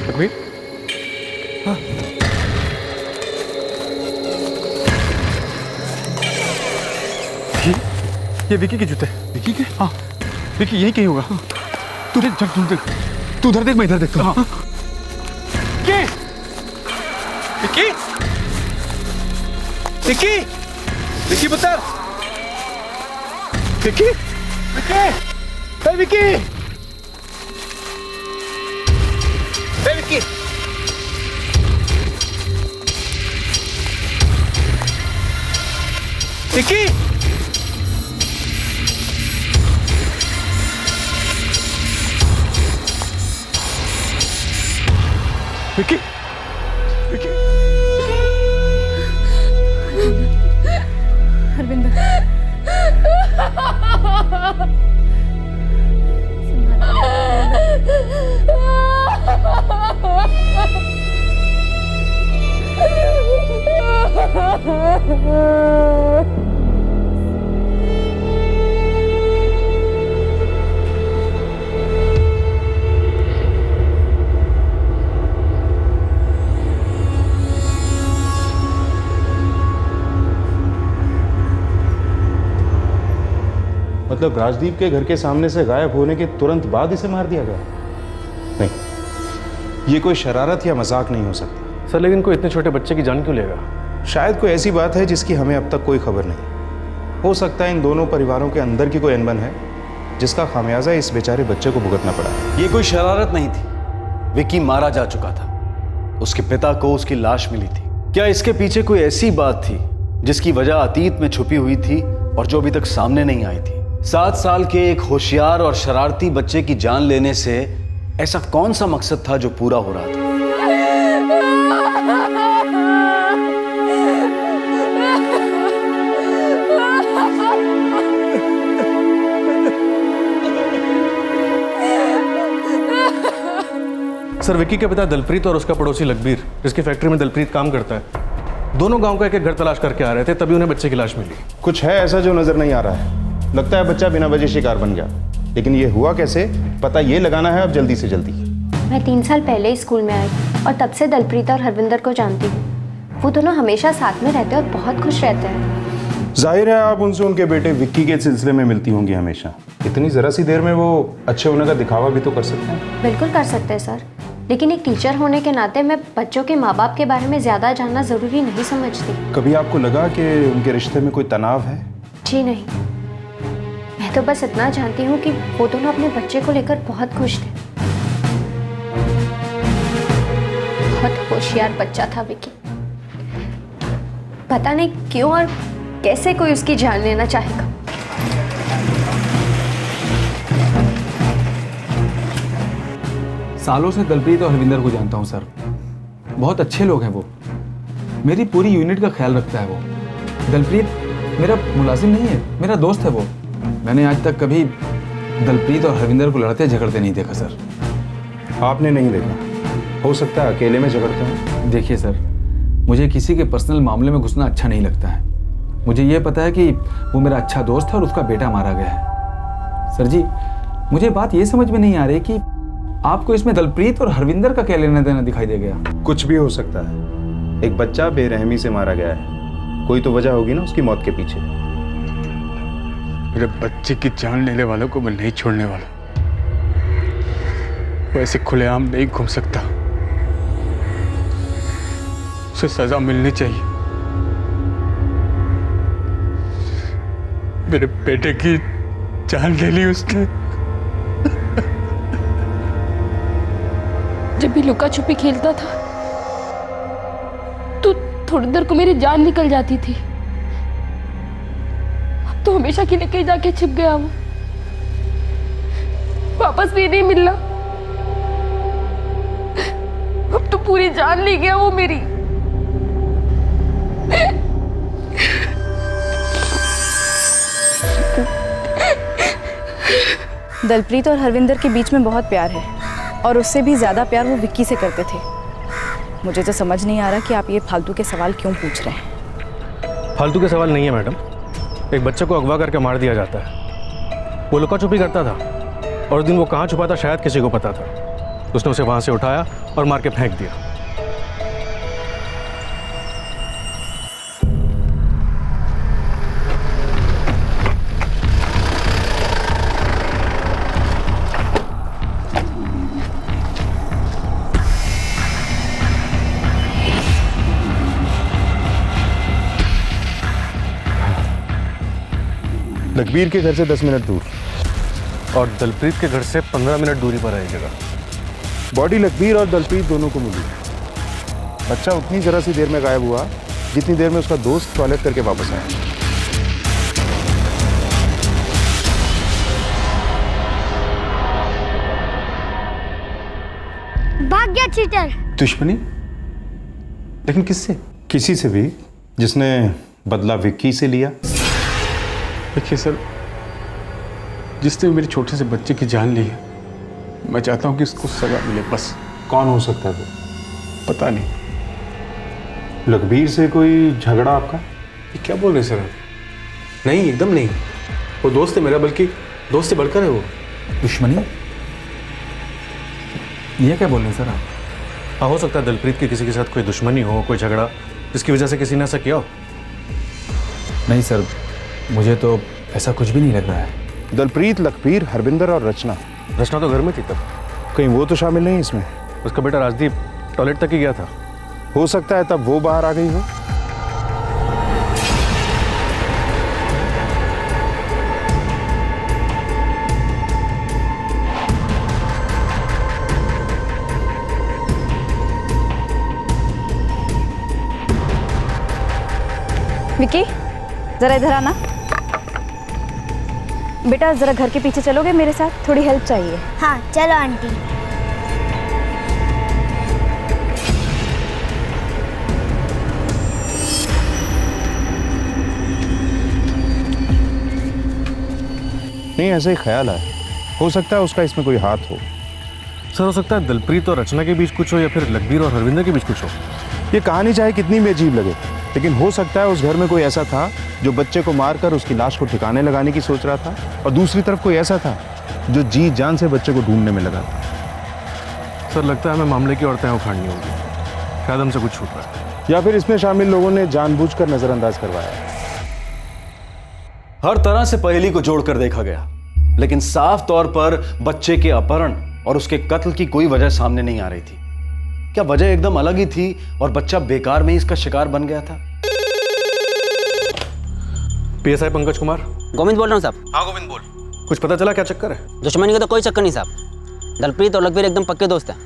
रघुवीर, हाँ ये विकी के जूते। विकी के? हाँ विकी यही कहीं होगा। हाँ। तू देख, तू देख, तू उधर देख, मैं इधर देखता हूँ। हाँ। विकी, विकी, विकी पुत्र, विकी, विकी, हे विकी, हे विकी, विकी, विकी, विकी, हरविंदर, मतलब राजदीप के घर के सामने से गायब होने के तुरंत बाद इसे मार दिया गया? नहीं, ये कोई शरारत या मजाक नहीं हो सकता। सर लेकिन कोई इतने छोटे बच्चे की जान क्यों लेगा? शायद कोई ऐसी बात है जिसकी हमें अब तक कोई खबर नहीं। हो सकता है इन दोनों परिवारों के अंदर की कोई अनबन है जिसका खामियाजा इस बेचारे बच्चे को भुगतना पड़ा। ये कोई शरारत नहीं थी, विकी मारा जा चुका था, उसके पिता को उसकी लाश मिली थी। क्या इसके पीछे कोई ऐसी बात थी जिसकी वजह अतीत में छुपी हुई थी और जो अभी तक सामने नहीं आई थी? 7 साल के एक होशियार और शरारती बच्चे की जान लेने से ऐसा कौन सा मकसद था जो पूरा हो रहा था? सर विक्की के पिता दलप्रीत और उसका पड़ोसी लखबीर, जिसकी फैक्ट्री में दलप्रीत काम करता है, दोनों गांव का एक एक घर तलाश करके आ रहे थे, तभी उन्हें बच्चे की लाश मिली। कुछ है ऐसा जो नजर नहीं आ रहा है। लगता है बच्चा बिना वजह शिकार बन गया, लेकिन ये हुआ कैसे पता ये लगाना है अब जल्दी से जल्दी। मैं 3 साल पहले ही स्कूल में आई और तब से दलप्रीत और हरविंदर को जानती हूँ। वो दोनों हमेशा साथ में रहते हैं और बहुत खुश रहते हैं। जाहिर है आप उनसे उनके बेटे विक्की के सिलसिले में मिलती होंगी हमेशा। इतनी जरा सी देर में वो अच्छे होने का दिखावा भी तो कर सकते हैं। बिल्कुल कर सकते हैं सर, लेकिन एक टीचर होने के नाते मैं बच्चों के माँ बाप के बारे में ज़्यादा जानना ज़रूरी नहीं समझती। कभी आपको लगा कि उनके रिश्ते में कोई तनाव है? जी नहीं, मैं तो बस इतना जानती हूँ कि वो दोनों अपने बच्चे को लेकर बहुत खुश थे। बहुत होशियार बच्चा था विकी। पता नहीं क्यों और कैसे कोई उसकी जान लेना चाहेगा। सालों से दलप्रीत और हरविंदर को जानता हूँ सर, बहुत अच्छे लोग हैं वो। मेरी पूरी यूनिट का ख्याल रखता है वो। दलप्रीत मेरा मुलाजिम नहीं है, मेरा दोस्त है वो। मैंने आज तक कभी दलप्रीत और हरविंदर को लड़ते झगड़ते नहीं देखा सर। आपने नहीं देखा? हो सकता है अकेले में झगड़ते हैं। देखिए सर, मुझे किसी के पर्सनल मामले में घुसना अच्छा नहीं लगता है। मुझे ये पता है कि वो मेरा अच्छा दोस्त है और उसका बेटा मारा गया है। सर जी, मुझे बात ये समझ में नहीं आ रही कि आपको इसमें दलप्रीत और हरविंदर का क्या लेना देना दिखाई दे गया? कुछ भी हो सकता है। एक बच्चा बेरहमी से मारा गया है, कोई तो वजह होगी ना उसकी मौत के पीछे। मेरे बच्चे की जान लेने वालों को मैं नहीं छोड़ने वाला। वो ऐसे खुलेआम नहीं घूम सकता, उसे सजा मिलनी चाहिए। मेरे बेटे की जान ले ली उसने। जब भी लुका छुपी खेलता था तो थोड़ी देर को मेरी जान निकल जाती थी। अब तो हमेशा के लिए कहीं जाके छिप गया वो, वापस भी नहीं मिलना। अब तो पूरी जान ले गया वो मेरी। दलप्रीत और हरविंदर के बीच में बहुत प्यार है, और उससे भी ज़्यादा प्यार वो विक्की से करते थे। मुझे तो समझ नहीं आ रहा कि आप ये फालतू के सवाल क्यों पूछ रहे हैं। फालतू के सवाल नहीं है मैडम। एक बच्चे को अगवा करके मार दिया जाता है। वो लुका छुपी करता था और उस दिन वो कहाँ छुपा था शायद किसी को पता था। उसने उसे वहाँ से उठाया और मार के फेंक दिया। लखबीर के घर से 10 मिनट दूर और दलप्रीत के घर से 15 मिनट दूरी पर है ये जगह। बॉडी लखबीर और दलप्रीत दोनों को मिली। बच्चा उतनी जरा सी देर में गायब हुआ जितनी देर में उसका दोस्त टॉयलेट करके वापस आया। भाग गया चीटर। दुश्मनी? लेकिन किससे? किसी से भी जिसने बदला विक्की से लिया। देखिए सर, जिसने मेरे छोटे से बच्चे की जान ली है, मैं चाहता हूँ कि उसको सजा मिले बस। कौन हो सकता है वो? पता नहीं। लखबीर से कोई झगड़ा आपका? ये क्या बोल रहे हैं सर आप? नहीं, एकदम नहीं। वो दोस्त है मेरा, बल्कि दोस्त से बढ़कर है वो। दुश्मनी? ये क्या बोल रहे हैं सर आप? हाँ, हो सकता है दलप्रीत की किसी के साथ कोई दुश्मनी हो, कोई झगड़ा जिसकी वजह से किसी ने ऐसा किया हो। नहीं सर, मुझे तो ऐसा कुछ भी नहीं लग रहा है। दलप्रीत, लखबीर, हरविंदर और रचना। रचना तो घर में थी तब। कहीं वो तो शामिल नहीं इसमें? उसका बेटा राजदीप टॉयलेट तक ही गया था। हो सकता है तब वो बाहर आ गई हो। विक्की, जरा इधर आना। बेटा जरा घर के पीछे चलोगे मेरे साथ? थोड़ी हेल्प चाहिए। हाँ चलो आंटी। नहीं, ऐसा ही ख्याल है। हो सकता है उसका इसमें कोई हाथ हो। सर, हो सकता है दलप्रीत और रचना के बीच कुछ हो या फिर लखबीर और हरविंदर के बीच कुछ हो। ये कहानी चाहे कितनी भी अजीब लगे, लेकिन हो सकता है उस घर में कोई ऐसा था जो बच्चे को मारकर उसकी लाश को ठिकाने लगाने की सोच रहा था, और दूसरी तरफ कोई ऐसा था जो जी जान से बच्चे को ढूंढने में लगा था। सर, लगता है हमें मामले की और तय उखाड़नी होगी। शायद हमसे कुछ छूट रहा है, या फिर इसमें शामिल लोगों ने जानबूझकर नजरअंदाज करवाया है। हर तरह से पहेली को जोड़कर देखा गया, लेकिन साफ तौर पर बच्चे के अपहरण और उसके कत्ल की कोई वजह सामने नहीं आ रही थी। क्या वजह एकदम अलग ही थी और बच्चा बेकार में ही इसका शिकार बन गया था? पीएसआई पंकज कुमार। गोविंद बोल रहा हूँ साहब। हाँ गोविंद बोल। कुछ पता चला क्या चक्कर है? दुश्मनी का तो कोई चक्कर नहीं साहब। दलप्रीत और लखबीर एकदम पक्के दोस्त हैं।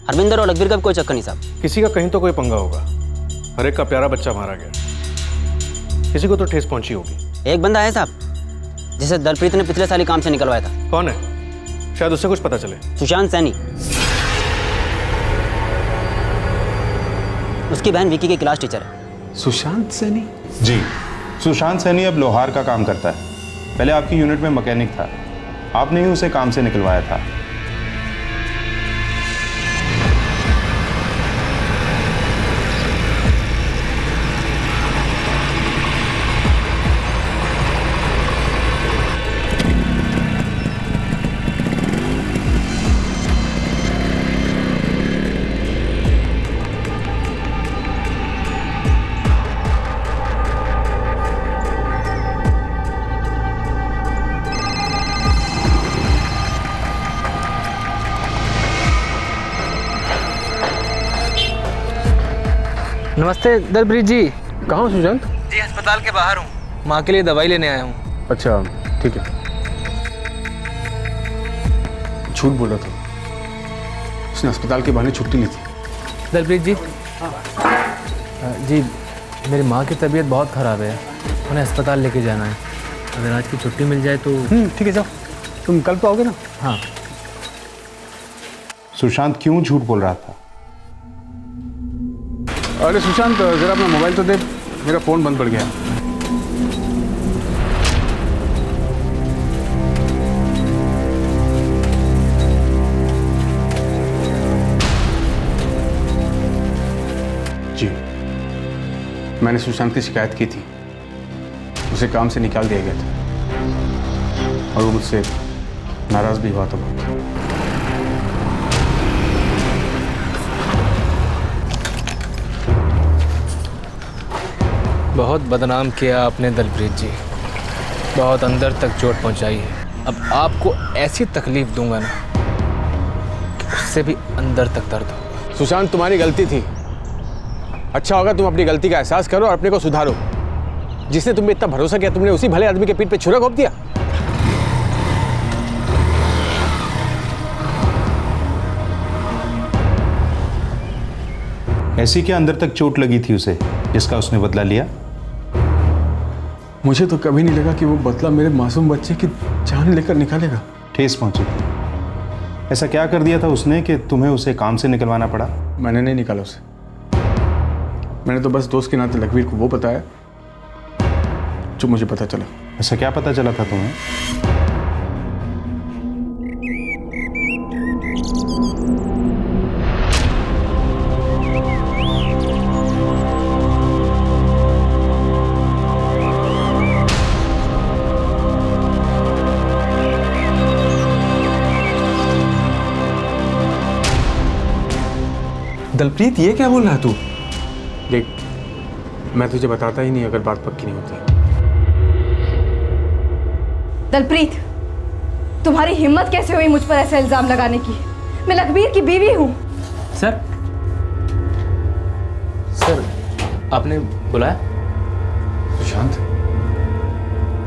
हरविंदर और लखबीर का भी कोई चक्कर नहीं साहब। किसी का कहीं तो कोई पंगा होगा। हर एक का प्यारा बच्चा मारा गया, किसी को तो ठेस पहुंची होगी। एक बंदा है साहब जिसे दलप्रीत ने पिछले साल ही काम से निकलवाया था। कौन है? शायद उससे कुछ पता चले। सुशांत सैनी। उसकी बहन विकी की क्लास टीचर है। सुशांत सैनी? जी, सुशांत सैनी अब लोहार का काम करता है। पहले आपकी यूनिट में मैकेनिक था, आपने ही उसे काम से निकलवाया था। नमस्ते दलप्रीत जी। कहाँ हो सुशांत? जी अस्पताल के बाहर हूँ, माँ के लिए दवाई लेने आया हूँ। अच्छा ठीक है। झूठ बोल रहा था, उसने अस्पताल के बहाने छुट्टी ली थी। दलप्रीत जी। जी मेरी माँ की तबीयत बहुत ख़राब है, उन्हें अस्पताल लेके जाना है। अगर आज की छुट्टी मिल जाए तो। ठीक है, जाओ। तुम कल तो आओगे ना? हाँ। सुशांत क्यों झूठ बोल रहा था? अरे सुशांत, जरा अपना मोबाइल तो दे, मेरा फ़ोन बंद पड़ गया। मैंने सुशांत की शिकायत की थी, उसे काम से निकाल दिया गया था और वो मुझसे नाराज भी हुआ था बहुत। बहुत बदनाम किया आपने दलप्रीत जी, बहुत अंदर तक चोट पहुंचाई है। अब आपको ऐसी तकलीफ दूंगा ना कि उससे भी अंदर तक दर्द होगा। सुशांत, तुम्हारी गलती थी। अच्छा होगा तुम अपनी गलती का एहसास करो और अपने को सुधारो। जिसने तुम पे इतना भरोसा किया, तुमने उसी भले आदमी के पीठ पे छुरा घोंप दिया। ऐसी क्या अंदर तक चोट लगी थी उसे जिसका उसने बदला लिया? मुझे तो कभी नहीं लगा कि वो बदला मेरे मासूम बच्चे की जान लेकर निकालेगा। ठेस पहुंची थी। ऐसा क्या कर दिया था उसने कि तुम्हें उसे काम से निकलवाना पड़ा? मैंने नहीं निकाला उसे। मैंने तो बस दोस्त के नाते लखवीर को वो बताया जो मुझे पता चला। ऐसा क्या पता चला था तुम्हें? दलप्रीत, ये क्या बोल रहा है तू? देख, मैं तुझे बताता ही नहीं अगर बात पक्की नहीं होती। दलप्रीत, तुम्हारी हिम्मत कैसे हुई मुझ पर ऐसा इल्जाम लगाने की? मैं लखबीर की बीवी हूँ। सर, आपने बुलाया? सुशांत,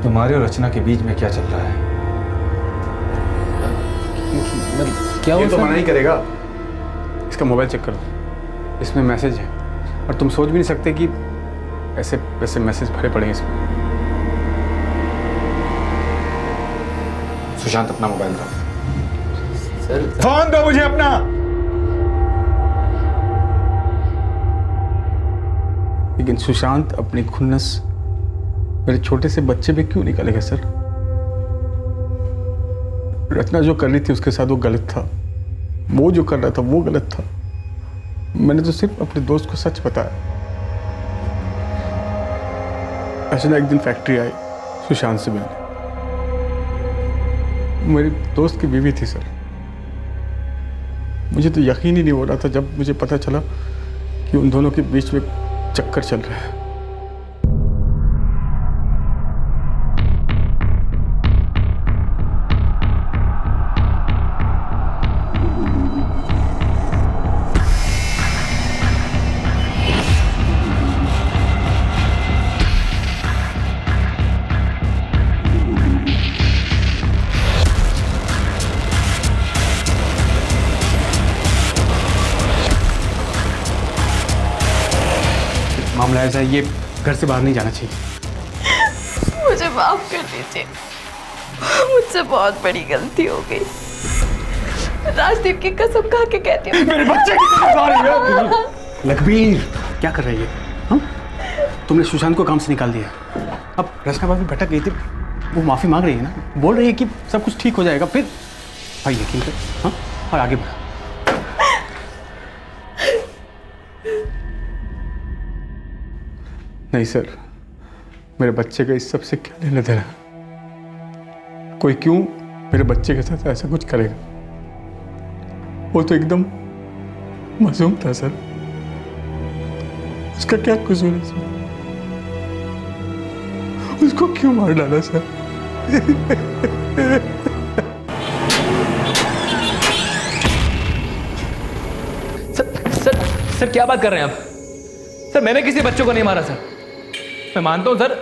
तुम्हारे और रचना के बीच में क्या चल रहा है? क्या ये हुआ तो सर? मना ही करेगा। इसका मोबाइल चेक करो, इसमें मैसेज है और तुम सोच भी नहीं सकते कि ऐसे वैसे मैसेज भरे पड़े हैं इसमें। सुशांत, अपना मोबाइल दो। सर, फोन दो मुझे अपना। लेकिन सुशांत अपनी खुन्नस मेरे छोटे से बच्चे पे क्यों निकालेगा सर? रचना जो कर रही थी उसके साथ वो गलत था, वो जो कर रहा था वो गलत था। मैंने तो सिर्फ अपने दोस्त को सच बताया। रचना एक दिन फैक्ट्री आई सुशांत से मिलने। मेरी दोस्त की बीवी थी सर। मुझे तो यकीन ही नहीं हो रहा था जब मुझे पता चला कि उन दोनों के बीच में चक्कर चल रहा है। मामला ऐसा है, ये घर से बाहर नहीं जाना चाहिए। मुझे माफ कर दीजिए, मुझसे बहुत बड़ी गलती हो गई। राजदीप की कसम खा के कहती हूँ, मेरे बच्चे की कसम खा रही है। लखबीर, क्या कर रही है? हाँ? तुमने सुशांत को काम से निकाल दिया। अब रचना भाभी भटक गई थी, वो माफी मांग रही है ना, बोल रही है कि सब कुछ ठीक हो जाएगा। फिर भाई यकीन कर, हाँ? और आगे बढ़ा। नहीं सर, मेरे बच्चे का इस सब से क्या लेना देना? कोई क्यों मेरे बच्चे के साथ ऐसा कुछ करेगा? वो तो एकदम मासूम था सर, उसका क्या कसूर है सर? उसको क्यों मार डाला सर? सर क्या बात कर रहे हैं आप? सर, मैंने किसी बच्चों को नहीं मारा सर। मैं मानता हूँ सर,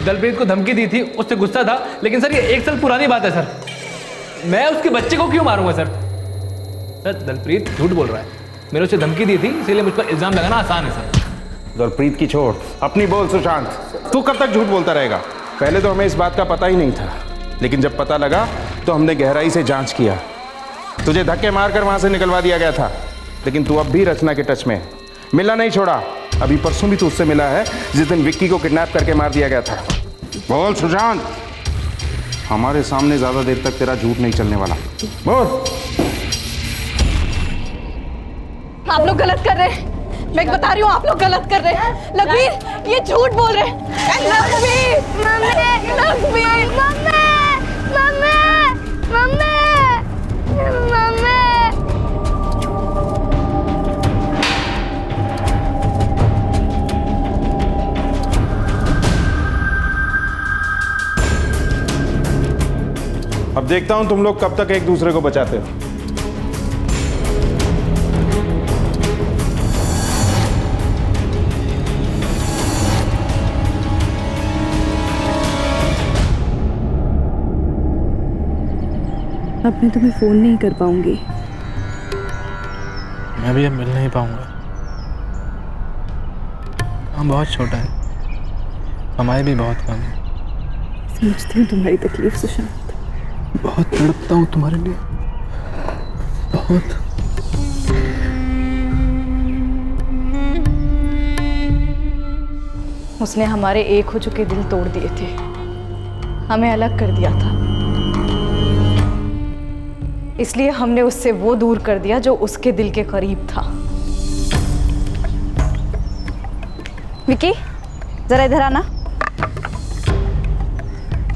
दलप्रीत को धमकी दी थी, उससे गुस्सा था, लेकिन सर ये 1 साल पुरानी बात है सर। मैं उसके बच्चे को क्यों मारूंगा सर? सर, दलप्रीत झूठ बोल रहा है। मैंने उसे धमकी दी थी, इसीलिए मुझ पर इल्जाम लगाना आसान है सर। दलप्रीत की छोड़, अपनी बोल सुशांत। तू कब तक झूठ बोलता रहेगा? पहले तो हमें इस बात का पता ही नहीं था, लेकिन जब पता लगा तो हमने गहराई से जांच किया। तुझे धक्के मारकर वहां से निकलवा दिया गया था, लेकिन तू अब भी रचना के टच में है। मिलना नहीं छोड़ा। अभी परसों भी तू उससे मिला है जिस दिन विक्की को किडनैप करके मार दिया गया था। बोल सुशांत, हमारे सामने ज्यादा देर तक तेरा झूठ नहीं चलने वाला। बोल। आप लोग गलत कर रहे हैं। मैं बता रही हूँ आप लोग गलत कर रहे हैं। लखबीर ये झूठ बोल रहे हैं। लखबीर लखबीर अब देखता हूं तुम लोग कब तक एक दूसरे को बचाते हो। अब मैं तुम्हें फ़ोन नहीं कर पाऊंगी। मैं भी अब मिल नहीं पाऊंगा। काम बहुत छोटा है, कमाई भी बहुत कम है। समझती हूँ तुम्हारी तकलीफ सुशांत। बहुत तड़पता हूँ तुम्हारे लिए, बहुत। उसने हमारे एक हो चुके दिल तोड़ दिए थे, हमें अलग कर दिया था, इसलिए हमने उससे वो दूर कर दिया जो उसके दिल के करीब था। विकी, जरा इधर आना।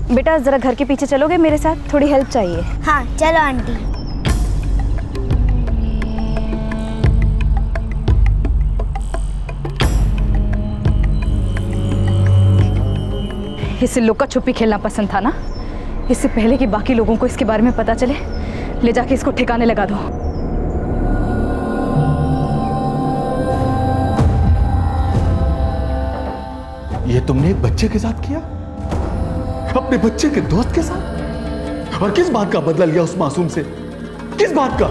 बेटा जरा घर के पीछे चलोगे मेरे साथ, थोड़ी हेल्प चाहिए। हाँ चलो आंटी। इसे लुका छुपी खेलना पसंद था ना? इससे पहले कि बाकी लोगों को इसके बारे में पता चले, ले जाके इसको ठिकाने लगा दो। ये तुमने एक बच्चे के साथ किया? अपने बच्चे के दोस्त के साथ? और किस बात का बदला लिया उस मासूम से? किस बात का?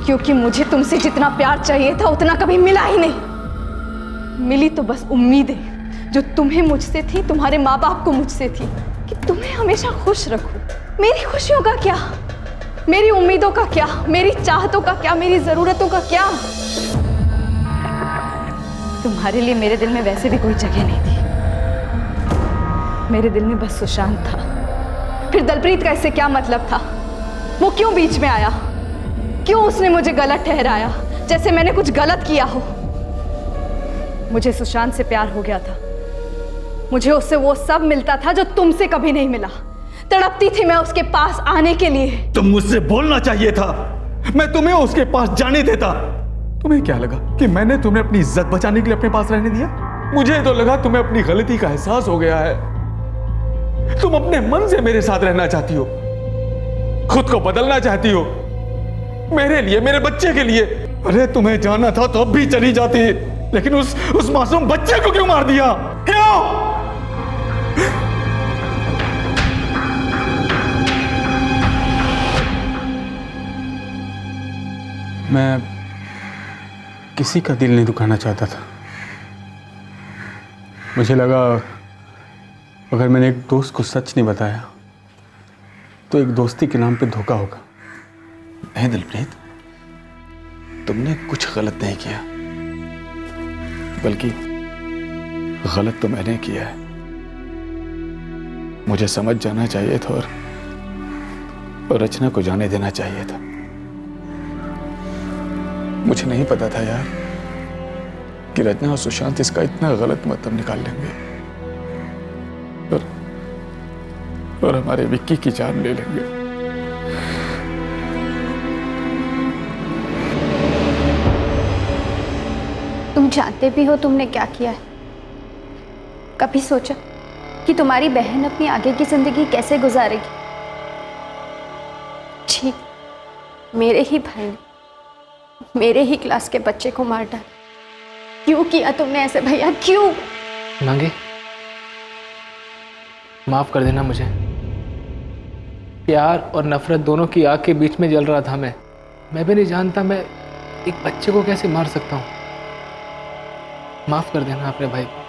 क्योंकि मुझे तुमसे जितना प्यार चाहिए था उतना कभी मिला ही नहीं। मिली तो बस उम्मीदें जो तुम्हें मुझसे थी, तुम्हारे माँ बाप को मुझसे थी, कि तुम्हें हमेशा खुश रखूं। मेरी खुशियों का क्या, मेरी उम्मीदों का क्या, मेरी चाहतों का क्या, मेरी जरूरतों का क्या? तुम्हारे लिए मेरे दिल में वैसे भी कोई जगह नहीं थी। मेरे दिल में बस सुशांत था। फिर दलप्रीत का इससे क्या मतलब था? वो क्यों बीच में आया? क्यों उसने मुझे गलत ठहराया, जैसे मैंने कुछ गलत किया हो? मुझे सुशांत से प्यार हो गया था। मुझे उससे वो सब मिलता था जो तुमसे कभी नहीं मिला। तड़पती थी मैं उसके पास आने के लिए। तुम मुझसे बोलना चाहिए था, मैं तुम्हें उसके पास जाने देता। तुम्हें क्या लगा कि मैंने तुम्हें अपनी इज्जत बचाने के लिए अपने पास रहने दिया? मुझे तो लगा तुम्हें अपनी गलती का एहसास हो गया है। तुम अपने मन से मेरे साथ रहना चाहती हो, खुद को बदलना चाहती हो, मेरे लिए, मेरे बच्चे के लिए। अरे तुम्हें जाना था तो अब भी चली जाती, लेकिन उस मासूम बच्चे को क्यों मार दिया? क्यों? मैं किसी का दिल नहीं दुखाना चाहता था। मुझे लगा अगर मैंने एक दोस्त को सच नहीं बताया तो एक दोस्ती के नाम पे धोखा होगा। नहीं दिलप्रीत, तुमने कुछ गलत नहीं किया, बल्कि गलत तो मैंने किया है। मुझे समझ जाना चाहिए था और रचना को जाने देना चाहिए था। मुझे नहीं पता था यार कि रचना और सुशांत इसका इतना गलत मतलब निकाल लेंगे और हमारे विक्की की जान ले लेंगे। तुम जानते भी हो तुमने क्या किया है? कभी सोचा कि तुम्हारी बहन अपनी आगे की जिंदगी कैसे गुजारेगी? ठीक, मेरे ही भाई ने मेरे ही क्लास के बच्चे को मार डाला। क्यों किया तुमने ऐसे भैया, क्यों? मांगे, माफ कर देना मुझे। प्यार और नफरत दोनों की आग के बीच में जल रहा था मैं भी नहीं जानता मैं एक बच्चे को कैसे मार सकता हूँ। माफ कर देना अपने भाई को।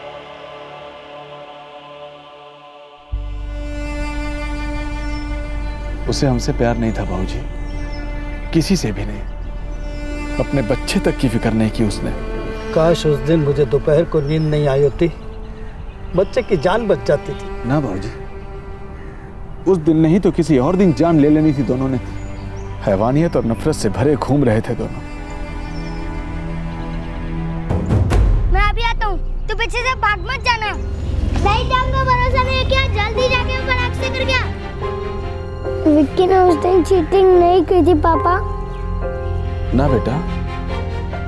उसे हमसे प्यार नहीं था बाबूजी, किसी से भी नहीं। अपने बच्चे तक की फिक्र नहीं की उसने। काश उस दिन मुझे दोपहर को नींद नहीं आई होती, बच्चे की जान बच जाती थी। ना बाबूजी, उस दिन नहीं तो किसी और दिन जान ले लेनी थी दोनों ने। हैवानियत और नफरत से भरे घूम रहे थे दोनों। तू पीछे से भाग मत जाना। नहीं जाऊंगा, भरोसा नहीं है क्या? जल्दी जाके फटाक से कर गया। विक्की ने उस दिन चीटिंग नहीं की थी पापा। ना बेटा,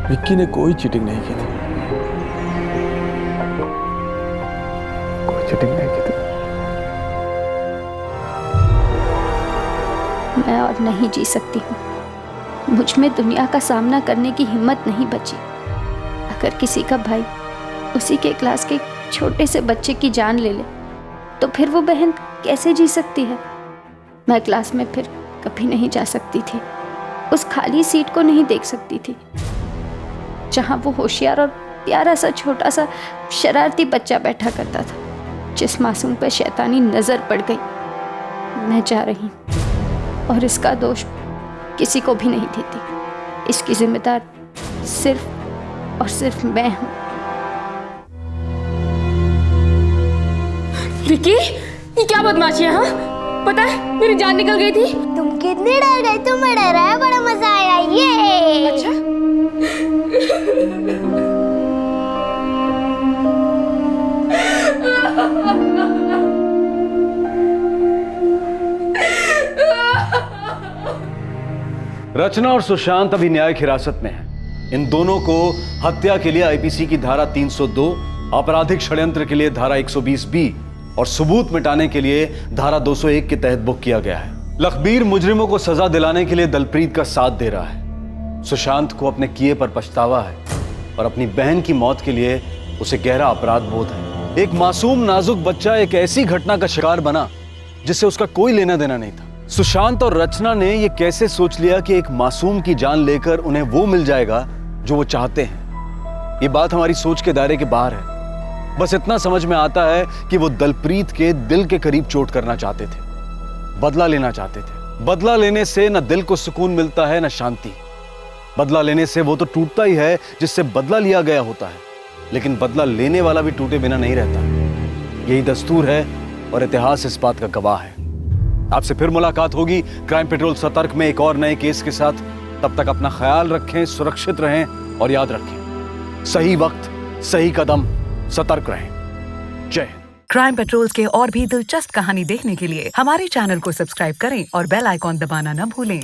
विक्की ने कोई चीटिंग नहीं की थी, कोई चीटिंग नहीं की थी। मैं और नहीं जी सकती हूँ। मुझ में दुनिया का सामना करने की हिम्मत नहीं बची। अगर किसी का भाई उसी के क्लास के छोटे से बच्चे की जान ले ले तो फिर वो बहन कैसे जी सकती है? मैं क्लास में फिर कभी नहीं जा सकती थी। उस खाली सीट को नहीं देख सकती थी जहाँ वो होशियार और प्यारा सा छोटा सा शरारती बच्चा बैठा करता था, जिस मासूम पर शैतानी नजर पड़ गई। मैं जा रही हूँ और इसका दोष किसी को भी नहीं देती। इसकी जिम्मेदार सिर्फ और सिर्फ मैं हूँ। विक्की, ये क्या बदमाशी है? हाँ, पता है मेरी जान निकल गई थी। तुम कितनी डर गई? तुम्हें डरा है, बड़ा मजा आया। ये अच्छा। रचना और सुशांत अभी न्यायिक हिरासत में हैं। इन दोनों को हत्या के लिए आईपीसी की धारा 302, आपराधिक षड्यंत्र के लिए धारा 120B और सबूत मिटाने के लिए धारा 201 के तहत बुक किया गया है। लखबीर मुजरिमों को सजा दिलाने के लिए दलप्रीत का साथ दे रहा है। सुशांत को अपने किए पर पछतावा है और अपनी बहन की मौत के लिए उसे गहरा अपराध बोध है। एक मासूम नाजुक बच्चा एक ऐसी घटना का शिकार बना जिससे उसका कोई लेना देना नहीं था। सुशांत और रचना ने यह कैसे सोच लिया कि एक मासूम की जान लेकर उन्हें वो मिल जाएगा जो वो चाहते हैं? ये बात हमारी सोच के दायरे के बाहर है। बस इतना समझ में आता है कि वो दलप्रीत के दिल के करीब चोट करना चाहते थे, बदला लेना चाहते थे। बदला लेने से न दिल को सुकून मिलता है न शांति। बदला लेने से वो तो टूटता ही है जिससे बदला लिया गया होता है, लेकिन बदला लेने वाला भी टूटे बिना नहीं रहता। यही दस्तूर है और इतिहास इस बात का गवाह है। आपसे फिर मुलाकात होगी क्राइम पेट्रोल सतर्क में एक और नए केस के साथ। तब तक अपना ख्याल रखें, सुरक्षित रहें और याद रखें, सही वक्त सही कदम, सतर्क रहें। जय हिंद। क्राइम पेट्रोल्स के और भी दिलचस्प कहानी देखने के लिए हमारे चैनल को सब्सक्राइब करें और बेल आइकॉन दबाना न भूलें।